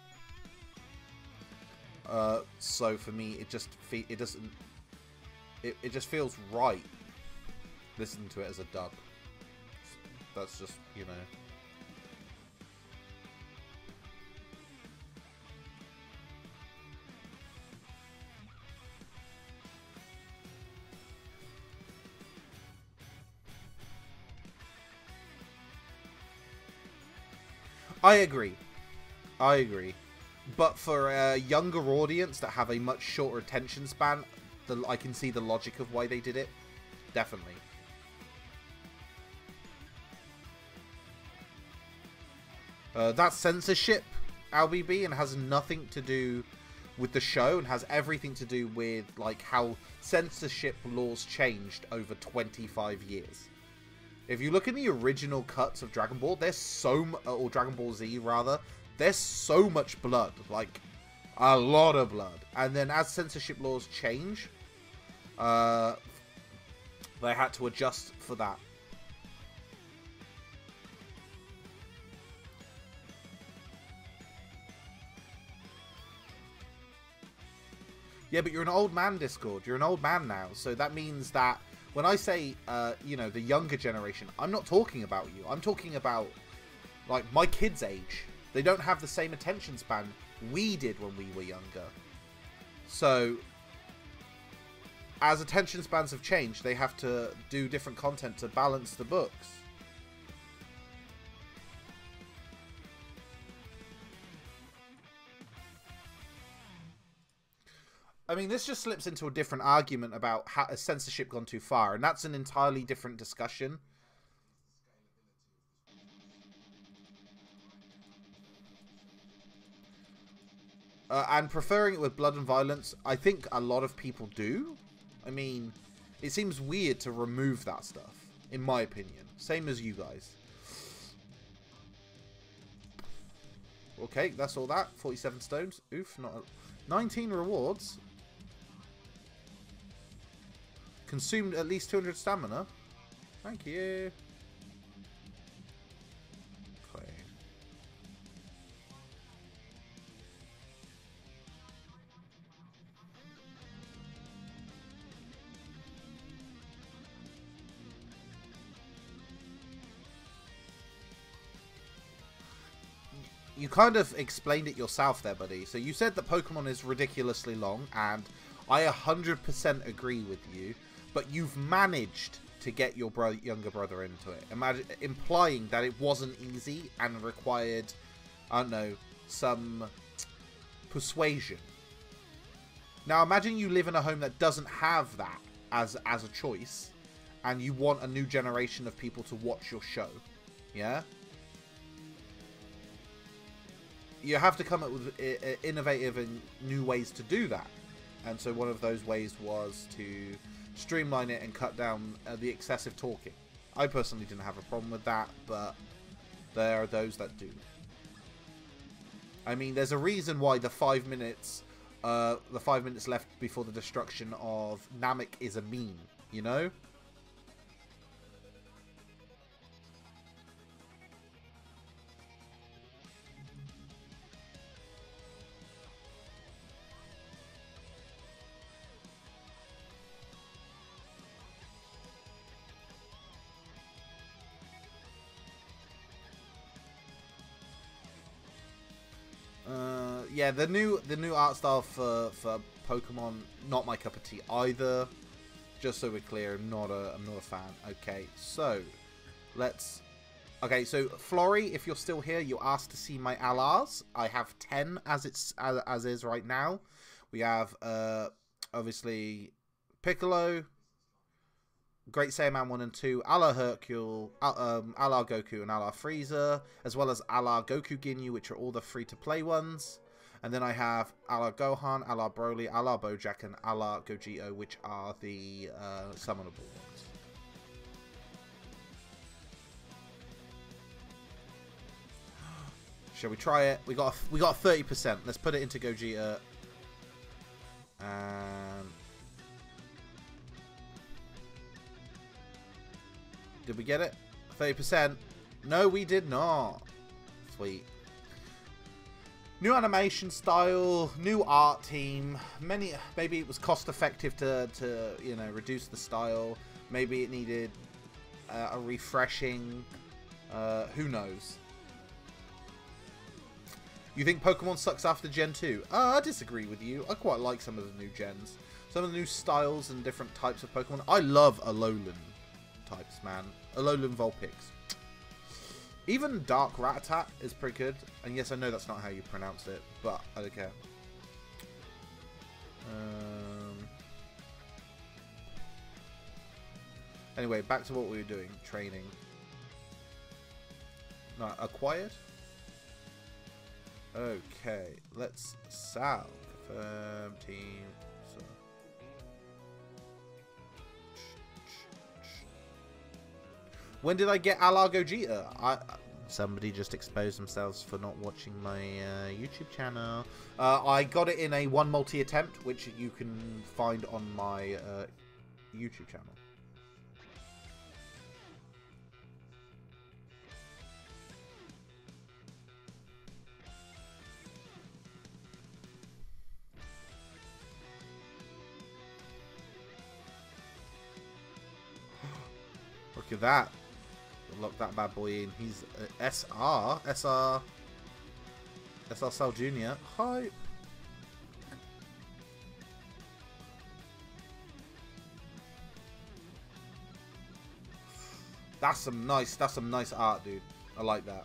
A: So for me, it just feels right listening to it as a dub. That's just, you know. I agree. But for a younger audience that have a much shorter attention span, I can see the logic of why they did it. Definitely. That's censorship, LBB, and has nothing to do with the show, and has everything to do with like how censorship laws changed over 25 years. If you look in the original cuts of Dragon Ball, or Dragon Ball Z rather, there's so much blood, like a lot of blood. And then as censorship laws change, they had to adjust for that. Yeah, but you're an old man, Discord. You're an old man now. So that means that when I say, you know, the younger generation, I'm not talking about you. I'm talking about, like, my kids' age. They don't have the same attention span we did when we were younger. So, as attention spans have changed, they have to do different content to balance the books. I mean, this just slips into a different argument about how has censorship gone too far, and that's an entirely different discussion. And preferring it with blood and violence, I think a lot of people do. I mean, it seems weird to remove that stuff, in my opinion. Same as you guys. Okay, that's all that. 47 stones. Oof, not 19 rewards. Consumed at least 200 stamina. Thank you. Okay. You kind of explained it yourself there, buddy. So you said that Pokemon is ridiculously long, and I 100% agree with you. But you've managed to get your younger brother into it, implying that it wasn't easy and required, I don't know, some persuasion. Now imagine you live in a home that doesn't have that as a choice, and you want a new generation of people to watch your show. Yeah? You have to come up with innovative and new ways to do that. And so one of those ways was to streamline it and cut down the excessive talking. I personally didn't have a problem with that, but there are those that do. I mean, there's a reason why the 5 minutes left before the destruction of Namek is a meme, you know? Yeah, the new art style for Pokemon, not my cup of tea either. Just so we're clear, I'm not a fan. Okay, so Flory, if you're still here, you asked to see my LRs. I have 10 as is right now. We have obviously Piccolo, Great Saiyaman 1 and 2, Ala Hercule, Ala Goku and Ala Frieza, as well as Ala Goku Ginyu, which are all the free-to-play ones. And then I have Ala Gohan, Ala Broly, Ala Bojack, and Ala Gogeta, which are the summonable ones. Shall we try it? We got 30%. Let's put it into Gogeta. And did we get it? 30%? No, we did not. Sweet. New animation style, new art team. Maybe it was cost effective to you know, reduce the style. Maybe it needed a refreshing. Who knows? You think Pokemon sucks after Gen 2? I disagree with you. I quite like some of the new gens. Some of the new styles and different types of Pokemon. I love Alolan types, man. Alolan Vulpix. Even Dark Rattata is pretty good. And yes, I know that's not how you pronounce it, but I don't care. Anyway, back to what we were doing. Training. No, acquired? Okay, let's Sal. Confirm team. So. When did I get Ala Gogeta? Somebody just exposed themselves for not watching my YouTube channel. I got it in a one multi attempt, which you can find on my YouTube channel. Look at that. Lock that bad boy in. He's SR Cell Jr. Hype. That's some nice art, dude. I like that.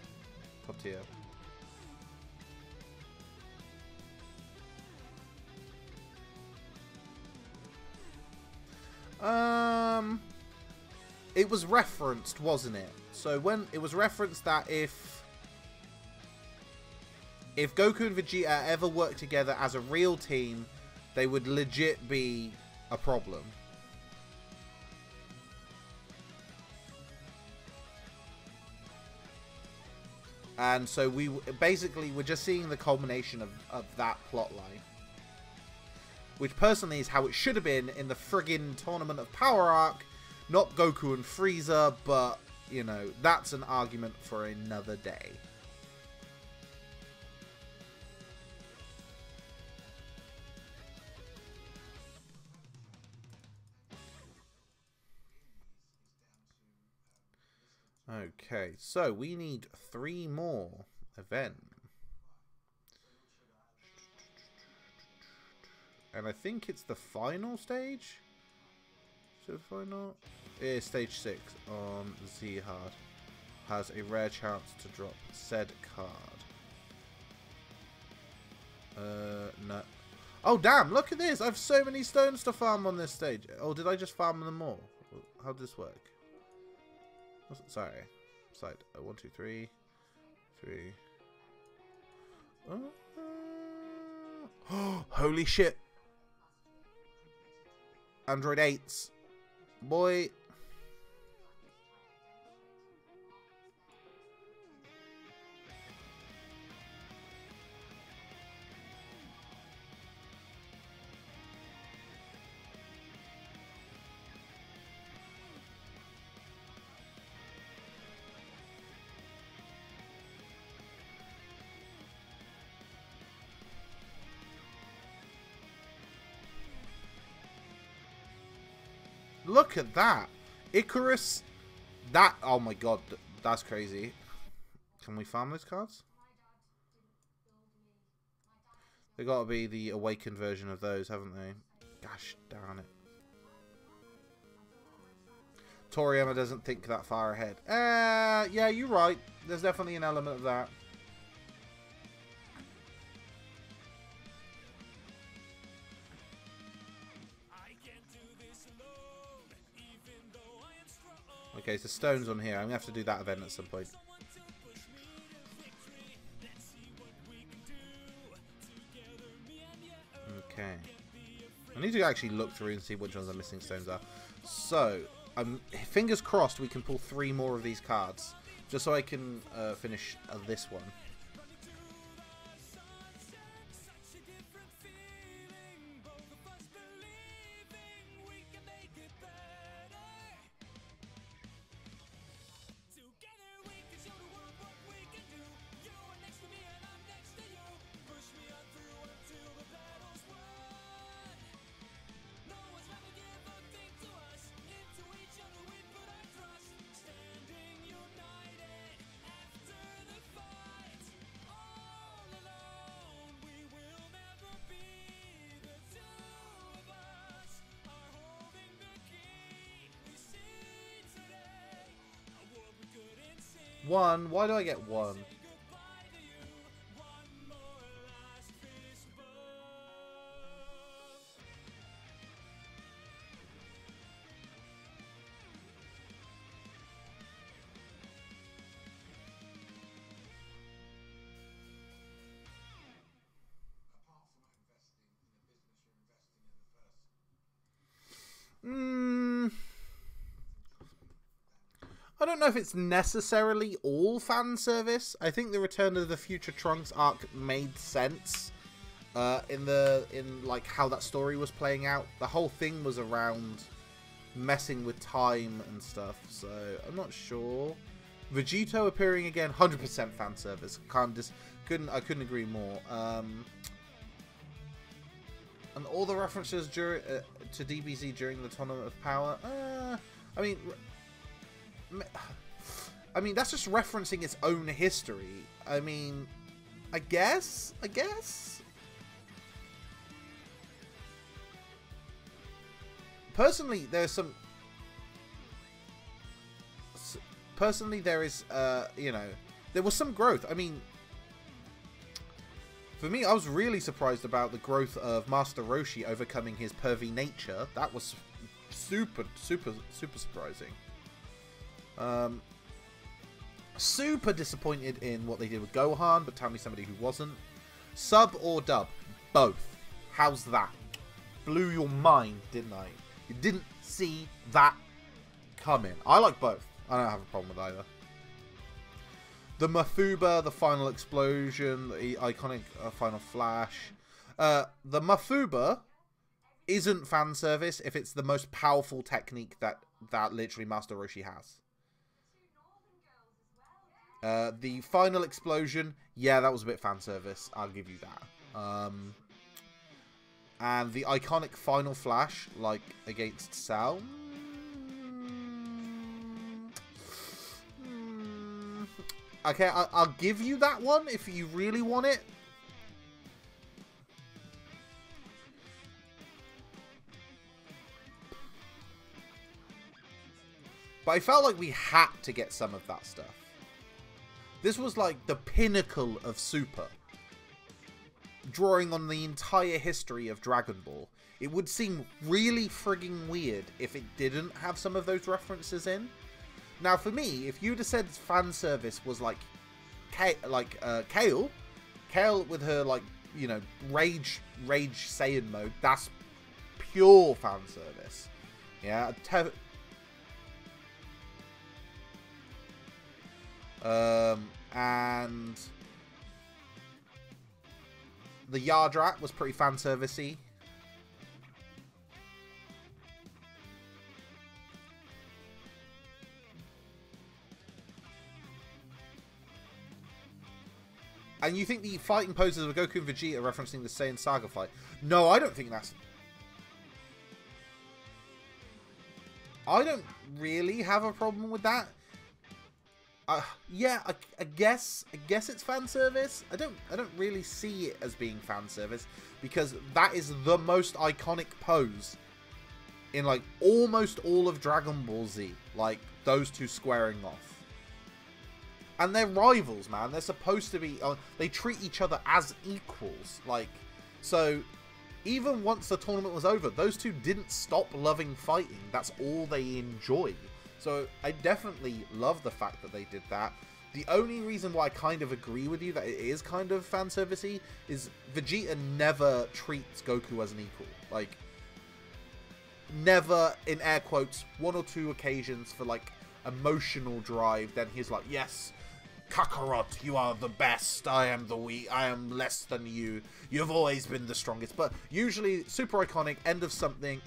A: Top tier. It was referenced, wasn't it? So when it was referenced that if Goku and Vegeta ever worked together as a real team, they would legit be a problem. And so we're just seeing the culmination of that plotline. Which personally is how it should have been in the friggin' Tournament of Power arc. Not Goku and Frieza, but, you know, that's an argument for another day. Okay, so we need 3 more events. And I think it's the final stage? So final? It is stage 6 on Z Hard. Has a rare chance to drop said card. No. Oh, damn, look at this. I have so many stones to farm on this stage. Oh, did I just farm them all? How did this work? Sorry. Side. 1, 2, 3. 3. Oh, holy shit. Android 8s. Boy. Look at that. Icarus. That. Oh my god. That's crazy. Can we farm those cards? They gotta be the awakened version of those, haven't they? Gosh darn it. Toriyama doesn't think that far ahead. Yeah, you're right. There's definitely an element of that. Okay, so stones on here. I'm gonna have to do that event at some point. Okay. I need to actually look through and see which ones the missing stones are. So, fingers crossed we can pull 3 more of these cards. Just so I can finish this one. One. Why do I get 1? I don't know if it's necessarily all fan service. I think the Return of the Future Trunks arc made sense in like how that story was playing out. The whole thing was around messing with time and stuff, so I'm not sure. Vegito appearing again, 100% fan service. I couldn't agree more. And all the references to DBZ during the Tournament of Power. I mean, that's just referencing its own history. I mean, I guess. Personally, there is, you know, there was some growth. I mean, for me, I was really surprised about the growth of Master Roshi overcoming his pervy nature. That was super surprising. Super disappointed in what they did with Gohan, but tell me somebody who wasn't. Sub or dub? Both. How's that? Blew your mind, didn't I? You didn't see that coming. I like both. I don't have a problem with either. The Mafuba, the final explosion, the iconic final flash. The Mafuba isn't fan service if it's the most powerful technique that literally Master Roshi has. The final explosion, yeah, that was a bit fan service. I'll give you that. And the iconic final flash, like against Cell. Okay, I'll give you that one if you really want it. But I felt like we had to get some of that stuff. This was like the pinnacle of Super. drawing on the entire history of Dragon Ball, it would seem really frigging weird if it didn't have some of those references in. Now, for me, if you'd have said fan service was like Kale with her, like, you know, rage Saiyan mode, that's pure fan service. Yeah. And the Yardrat was pretty fan servicey. And you think the fighting poses of Goku and Vegeta referencing the Saiyan Saga fight? No, I don't think that's... I don't really have a problem with that. Yeah, I guess it's fan service. I don't really see it as being fan service, because that is the most iconic pose in, like, almost all of Dragon Ball Z. Like, those two squaring off. And they're rivals, man. They're supposed to be... they treat each other as equals. Like, so even once the tournament was over, those two didn't stop loving fighting. That's all they enjoy. So I definitely love the fact that they did that. The only reason why I kind of agree with you that it is kind of fan servicey is Vegeta never treats Goku as an equal. Like, never, in air quotes, one or two occasions for, like, emotional drive, then he's like, yes, Kakarot, you are the best, I am the weak, I am less than you, you've always been the strongest. But usually super iconic, end of something,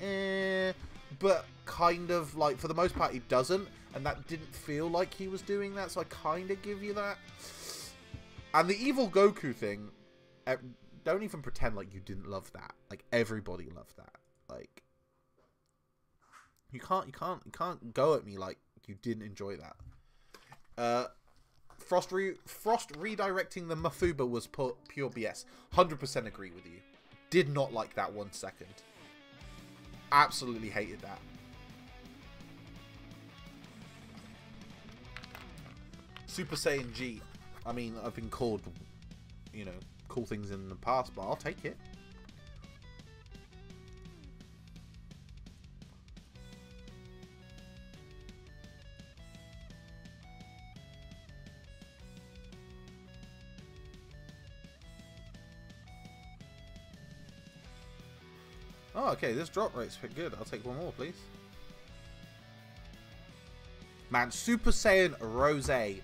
A: but kind of, like, for the most part he doesn't, and that didn't feel like he was doing that, so I kind of give you that. And the evil Goku thing, don't even pretend like you didn't love that. Like, everybody loved that. Like, you can't go at me like you didn't enjoy that. Frost redirecting the Mafuba was pure BS. 100% agree with you. Did not like that 1 second. Absolutely hated that. Super Saiyan G. I mean, I've been called, you know, cool things in the past, but I'll take it. Oh, okay, this drop rate's pretty good. I'll take one more, please. Man, Super Saiyan Rose.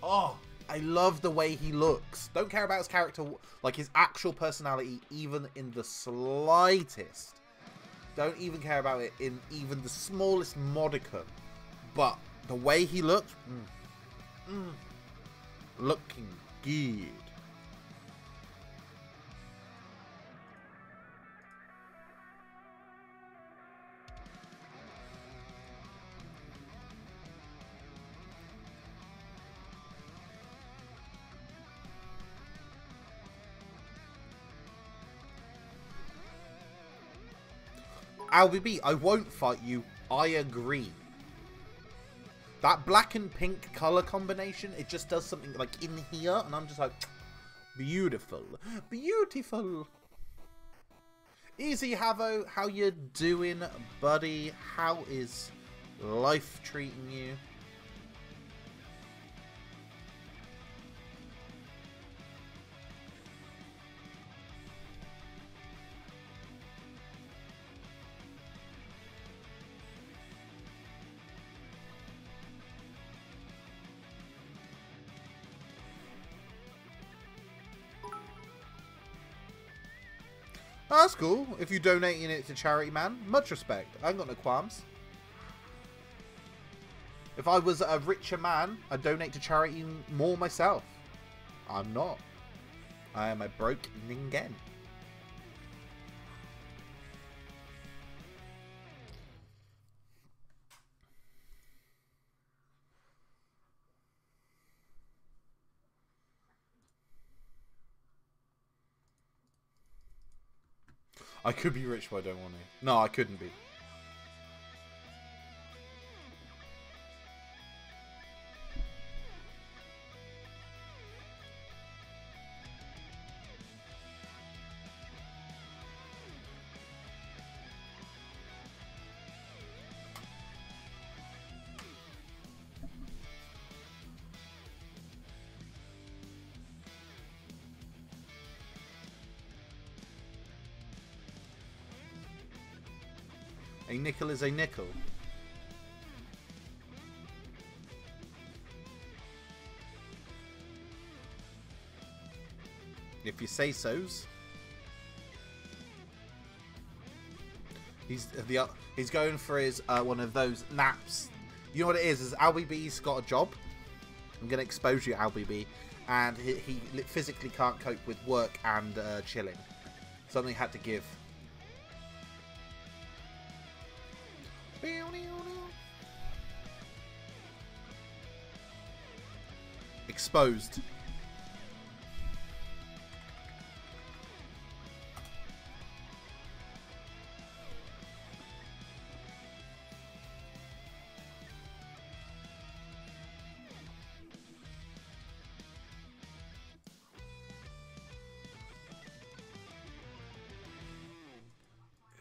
A: Oh, I love the way he looks. Don't care about his character, like his actual personality, even in the slightest. Don't even care about it in even the smallest modicum. But the way he looks, looking good. LBB, I won't fight you. I agree. That black and pink color combination, it just does something like in here, and I'm just like, beautiful. Beautiful. Easy Havo, how you doing, buddy? How is life treating you? Oh, that's cool. If you're donating it to charity, man, much respect. I ain't got no qualms. If I was a richer man, I'd donate to charity more myself. I'm not. I am a broke ningen. I could be rich, but I don't want to. No, I couldn't be. A nickel is a nickel. If you say so's. He's going for his one of those naps. You know what it is LBB's got a job. I'm going to expose you, LBB. And he physically can't cope with work and chilling. Something had to give. Exposed.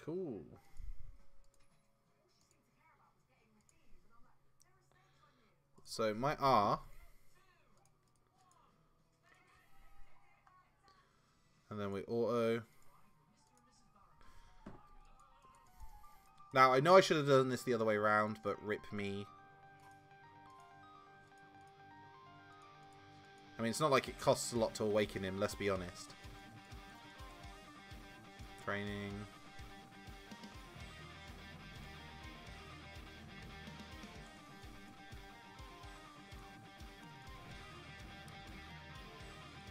A: Cool. So my R, and then we auto. Now I know I should have done this the other way around, but rip me. I mean, it's not like it costs a lot to awaken him, let's be honest. Training.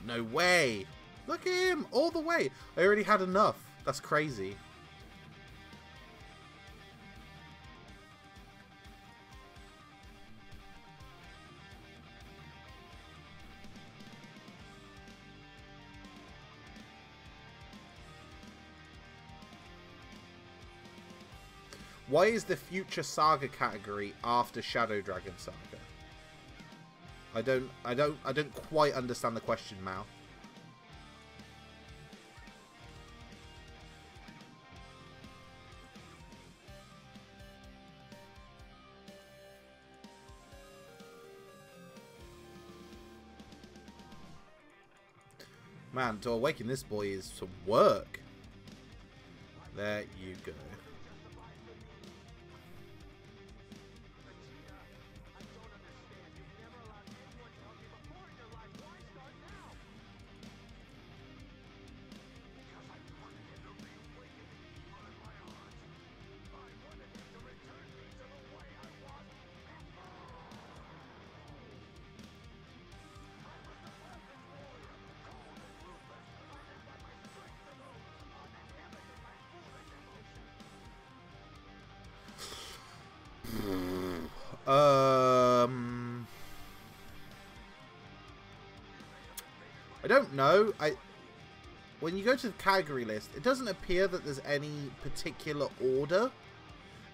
A: No way! Look at him! All the way! I already had enough. That's crazy. Why is the Future Saga category after Shadow Dragon Saga? I don't quite understand the question, Mal. Man, to awaken this boy is some work. There you go. I don't know. When you go to the category list, it doesn't appear that there's any particular order,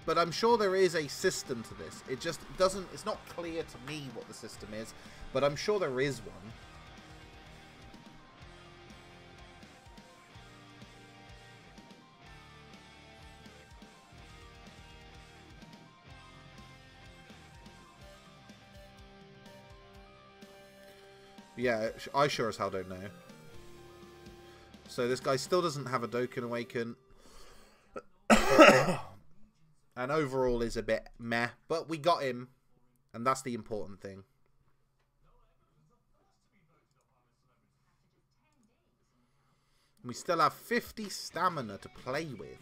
A: but I'm sure there is a system to this. It just doesn't. It's not clear to me what the system is, but I'm sure there is one. Yeah, I sure as hell don't know. So this guy still doesn't have a Dokkan Awaken. And overall is a bit meh. But we got him. And that's the important thing. We still have 50 stamina to play with.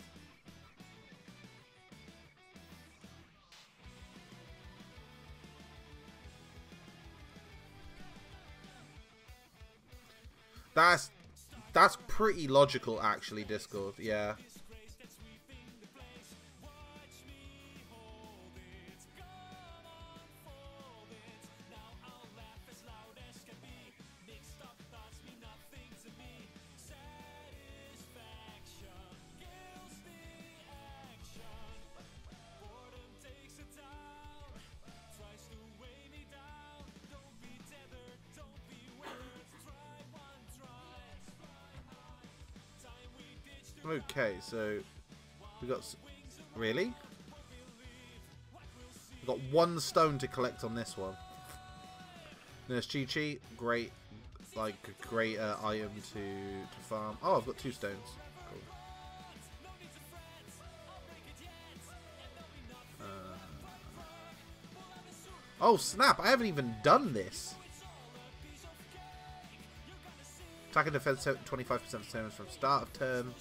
A: That's pretty logical, actually, Discord. Yeah. Okay, so we got really. We got 1 stone to collect on this one. Nurse Chi-Chi, great, like great item to farm. Oh, I've got 2 stones. Cool. Oh, snap. I haven't even done this. Attack and defense 25% of turns from start of turn.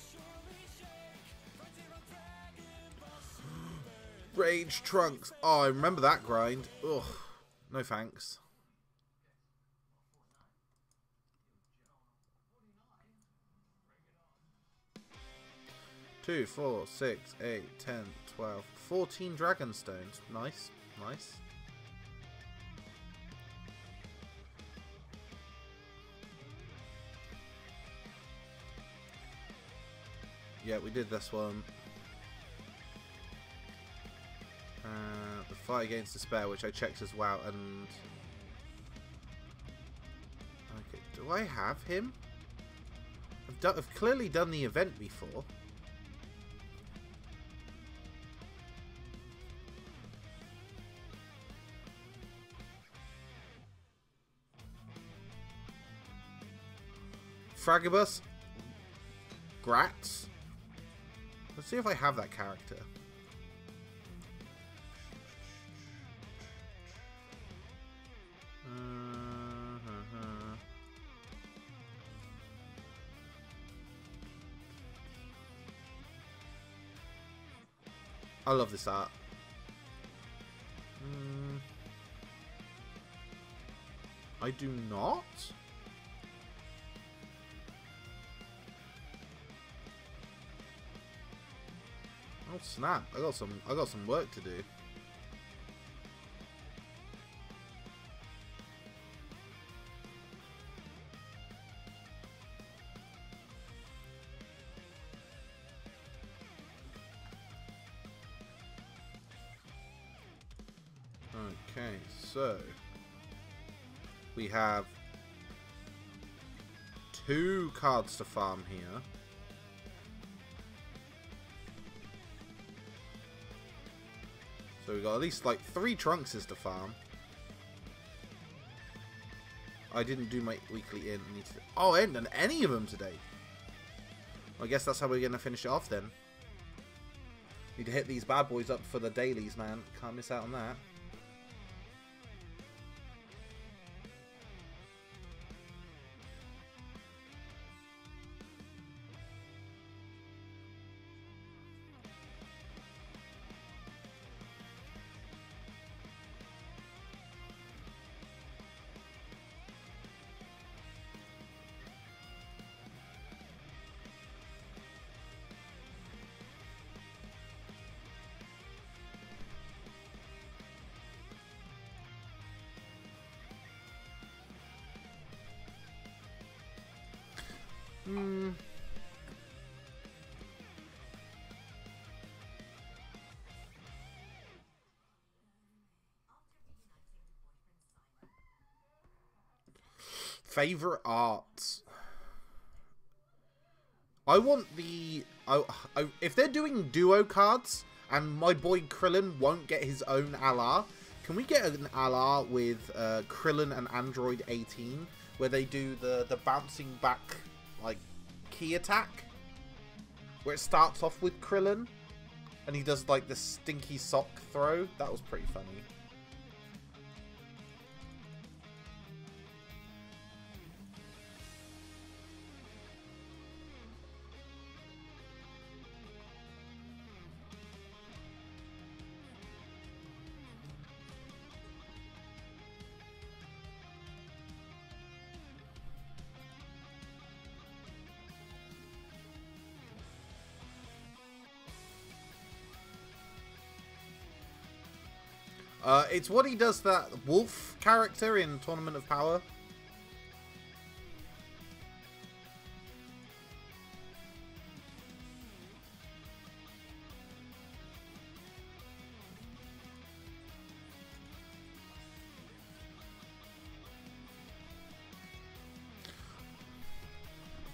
A: Rage Trunks. Oh, I remember that grind. Ugh. No thanks. Two, 4, 6, 8, 10, 12, 14 Dragon Stones. Nice. Nice. Yeah, we did this one. The fight against despair, which I checked as well, and okay, do I have him? I've clearly done the event before. Fragibus, Gratz. Let's see if I have that character. I love this art. I do not. Oh snap! I got some work to do. Okay, so we have 2 cards to farm here. So we got at least like 3 Trunkses to farm. I didn't do my weekly int. Oh, I hadn't done any of them today. I guess that's how we're gonna finish it off then. Need to hit these bad boys up for the dailies, man. Can't miss out on that. Favorite arts. I want the... if they're doing duo cards and my boy Krillin won't get his own LR, can we get an LR with Krillin and Android 18 where they do the bouncing back like key attack? Where it starts off with Krillin and he does like the stinky sock throw? That was pretty funny. It's what he does, that wolf character in Tournament of Power.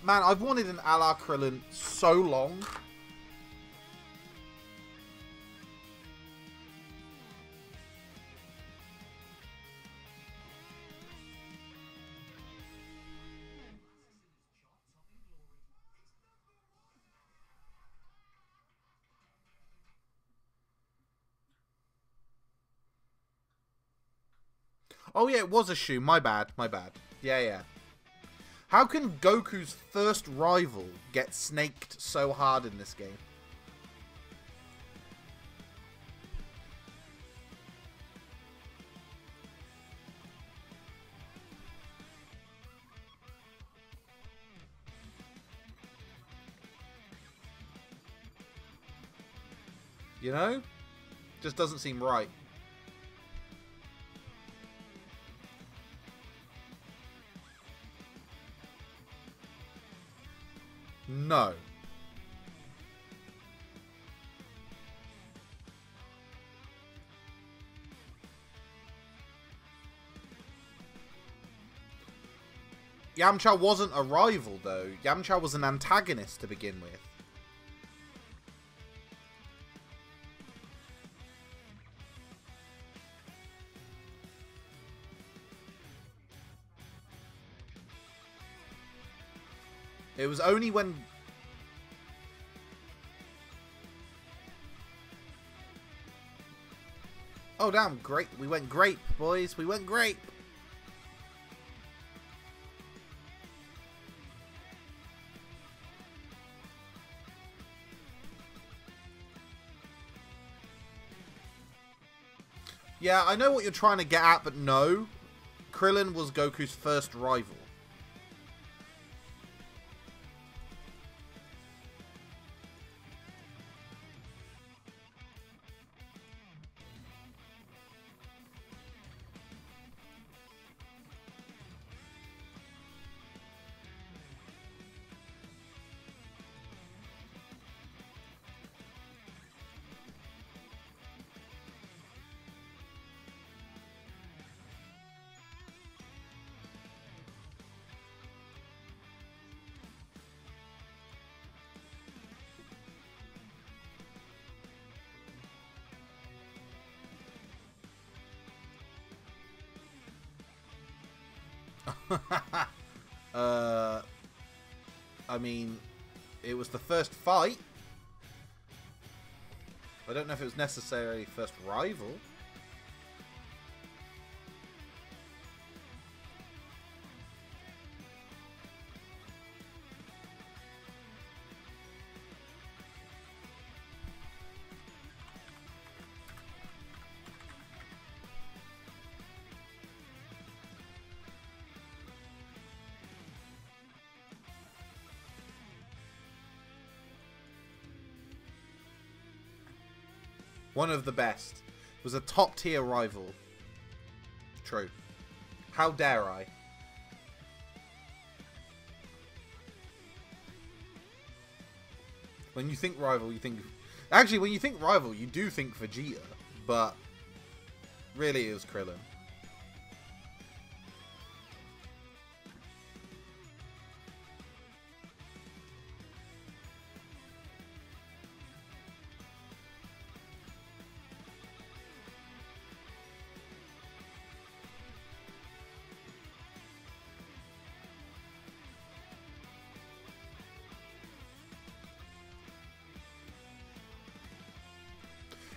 A: Man, I've wanted an a la Krillin so long. Oh yeah, it was a shoe. My bad. My bad. Yeah, yeah. How can Goku's first rival get snaked so hard in this game? You know? Just doesn't seem right. No. Yamcha wasn't a rival, though. Yamcha was an antagonist to begin with. It was only when... Oh, damn. Great. We went grape, boys. We went grape. Yeah, I know what you're trying to get at, but no. Krillin was Goku's first rival. I mean, it was the first fight. I don't know if it was necessarily first rival. One of the best. Was a top tier rival. True. How dare I? When you think rival, you think... Actually, when you think rival, you do think Vegeta. But really, it was Krillin.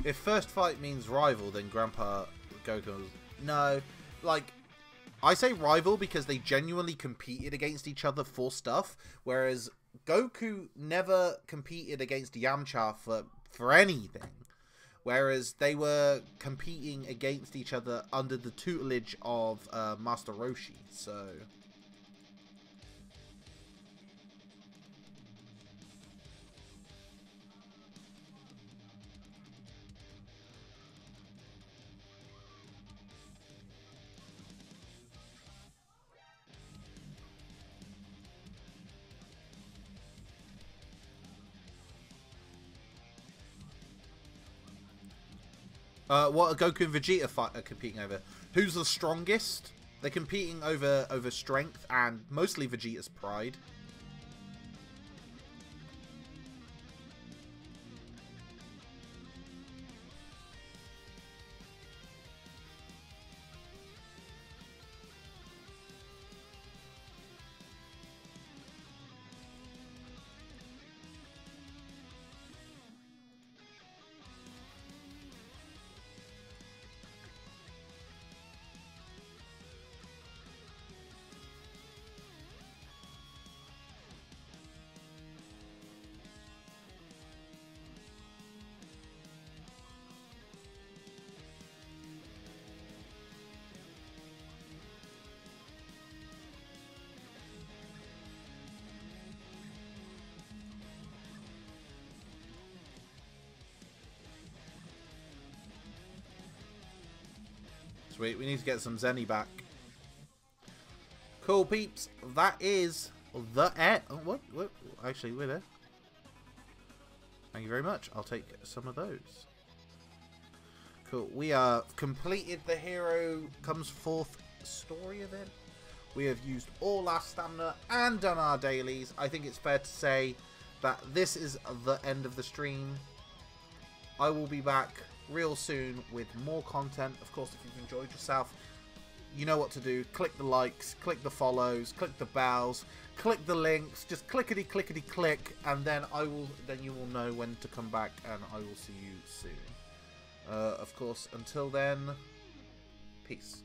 A: If first fight means rival, then Grandpa Goku's... No. Like, I say rival because they genuinely competed against each other for stuff, whereas Goku never competed against Yamcha for anything. Whereas they were competing against each other under the tutelage of Master Roshi, so... What are Goku and Vegeta are competing over? Who's the strongest? They're competing over strength and mostly Vegeta's pride. Sweet, we need to get some Zenny back. Cool, peeps. That is the end. Oh, what? Actually, we're there. Thank you very much. I'll take some of those. Cool. We have completed the Hero Comes Forth story event. We have used all our stamina and done our dailies. I think it's fair to say that this is the end of the stream. I will be back real soon with more content. Of course, if you've enjoyed yourself, you know what to do. Click the likes, click the follows, click the bells, click the links. Just clickety clickety click, and then you will know when to come back, and I will see you soon. Of course, until then, peace.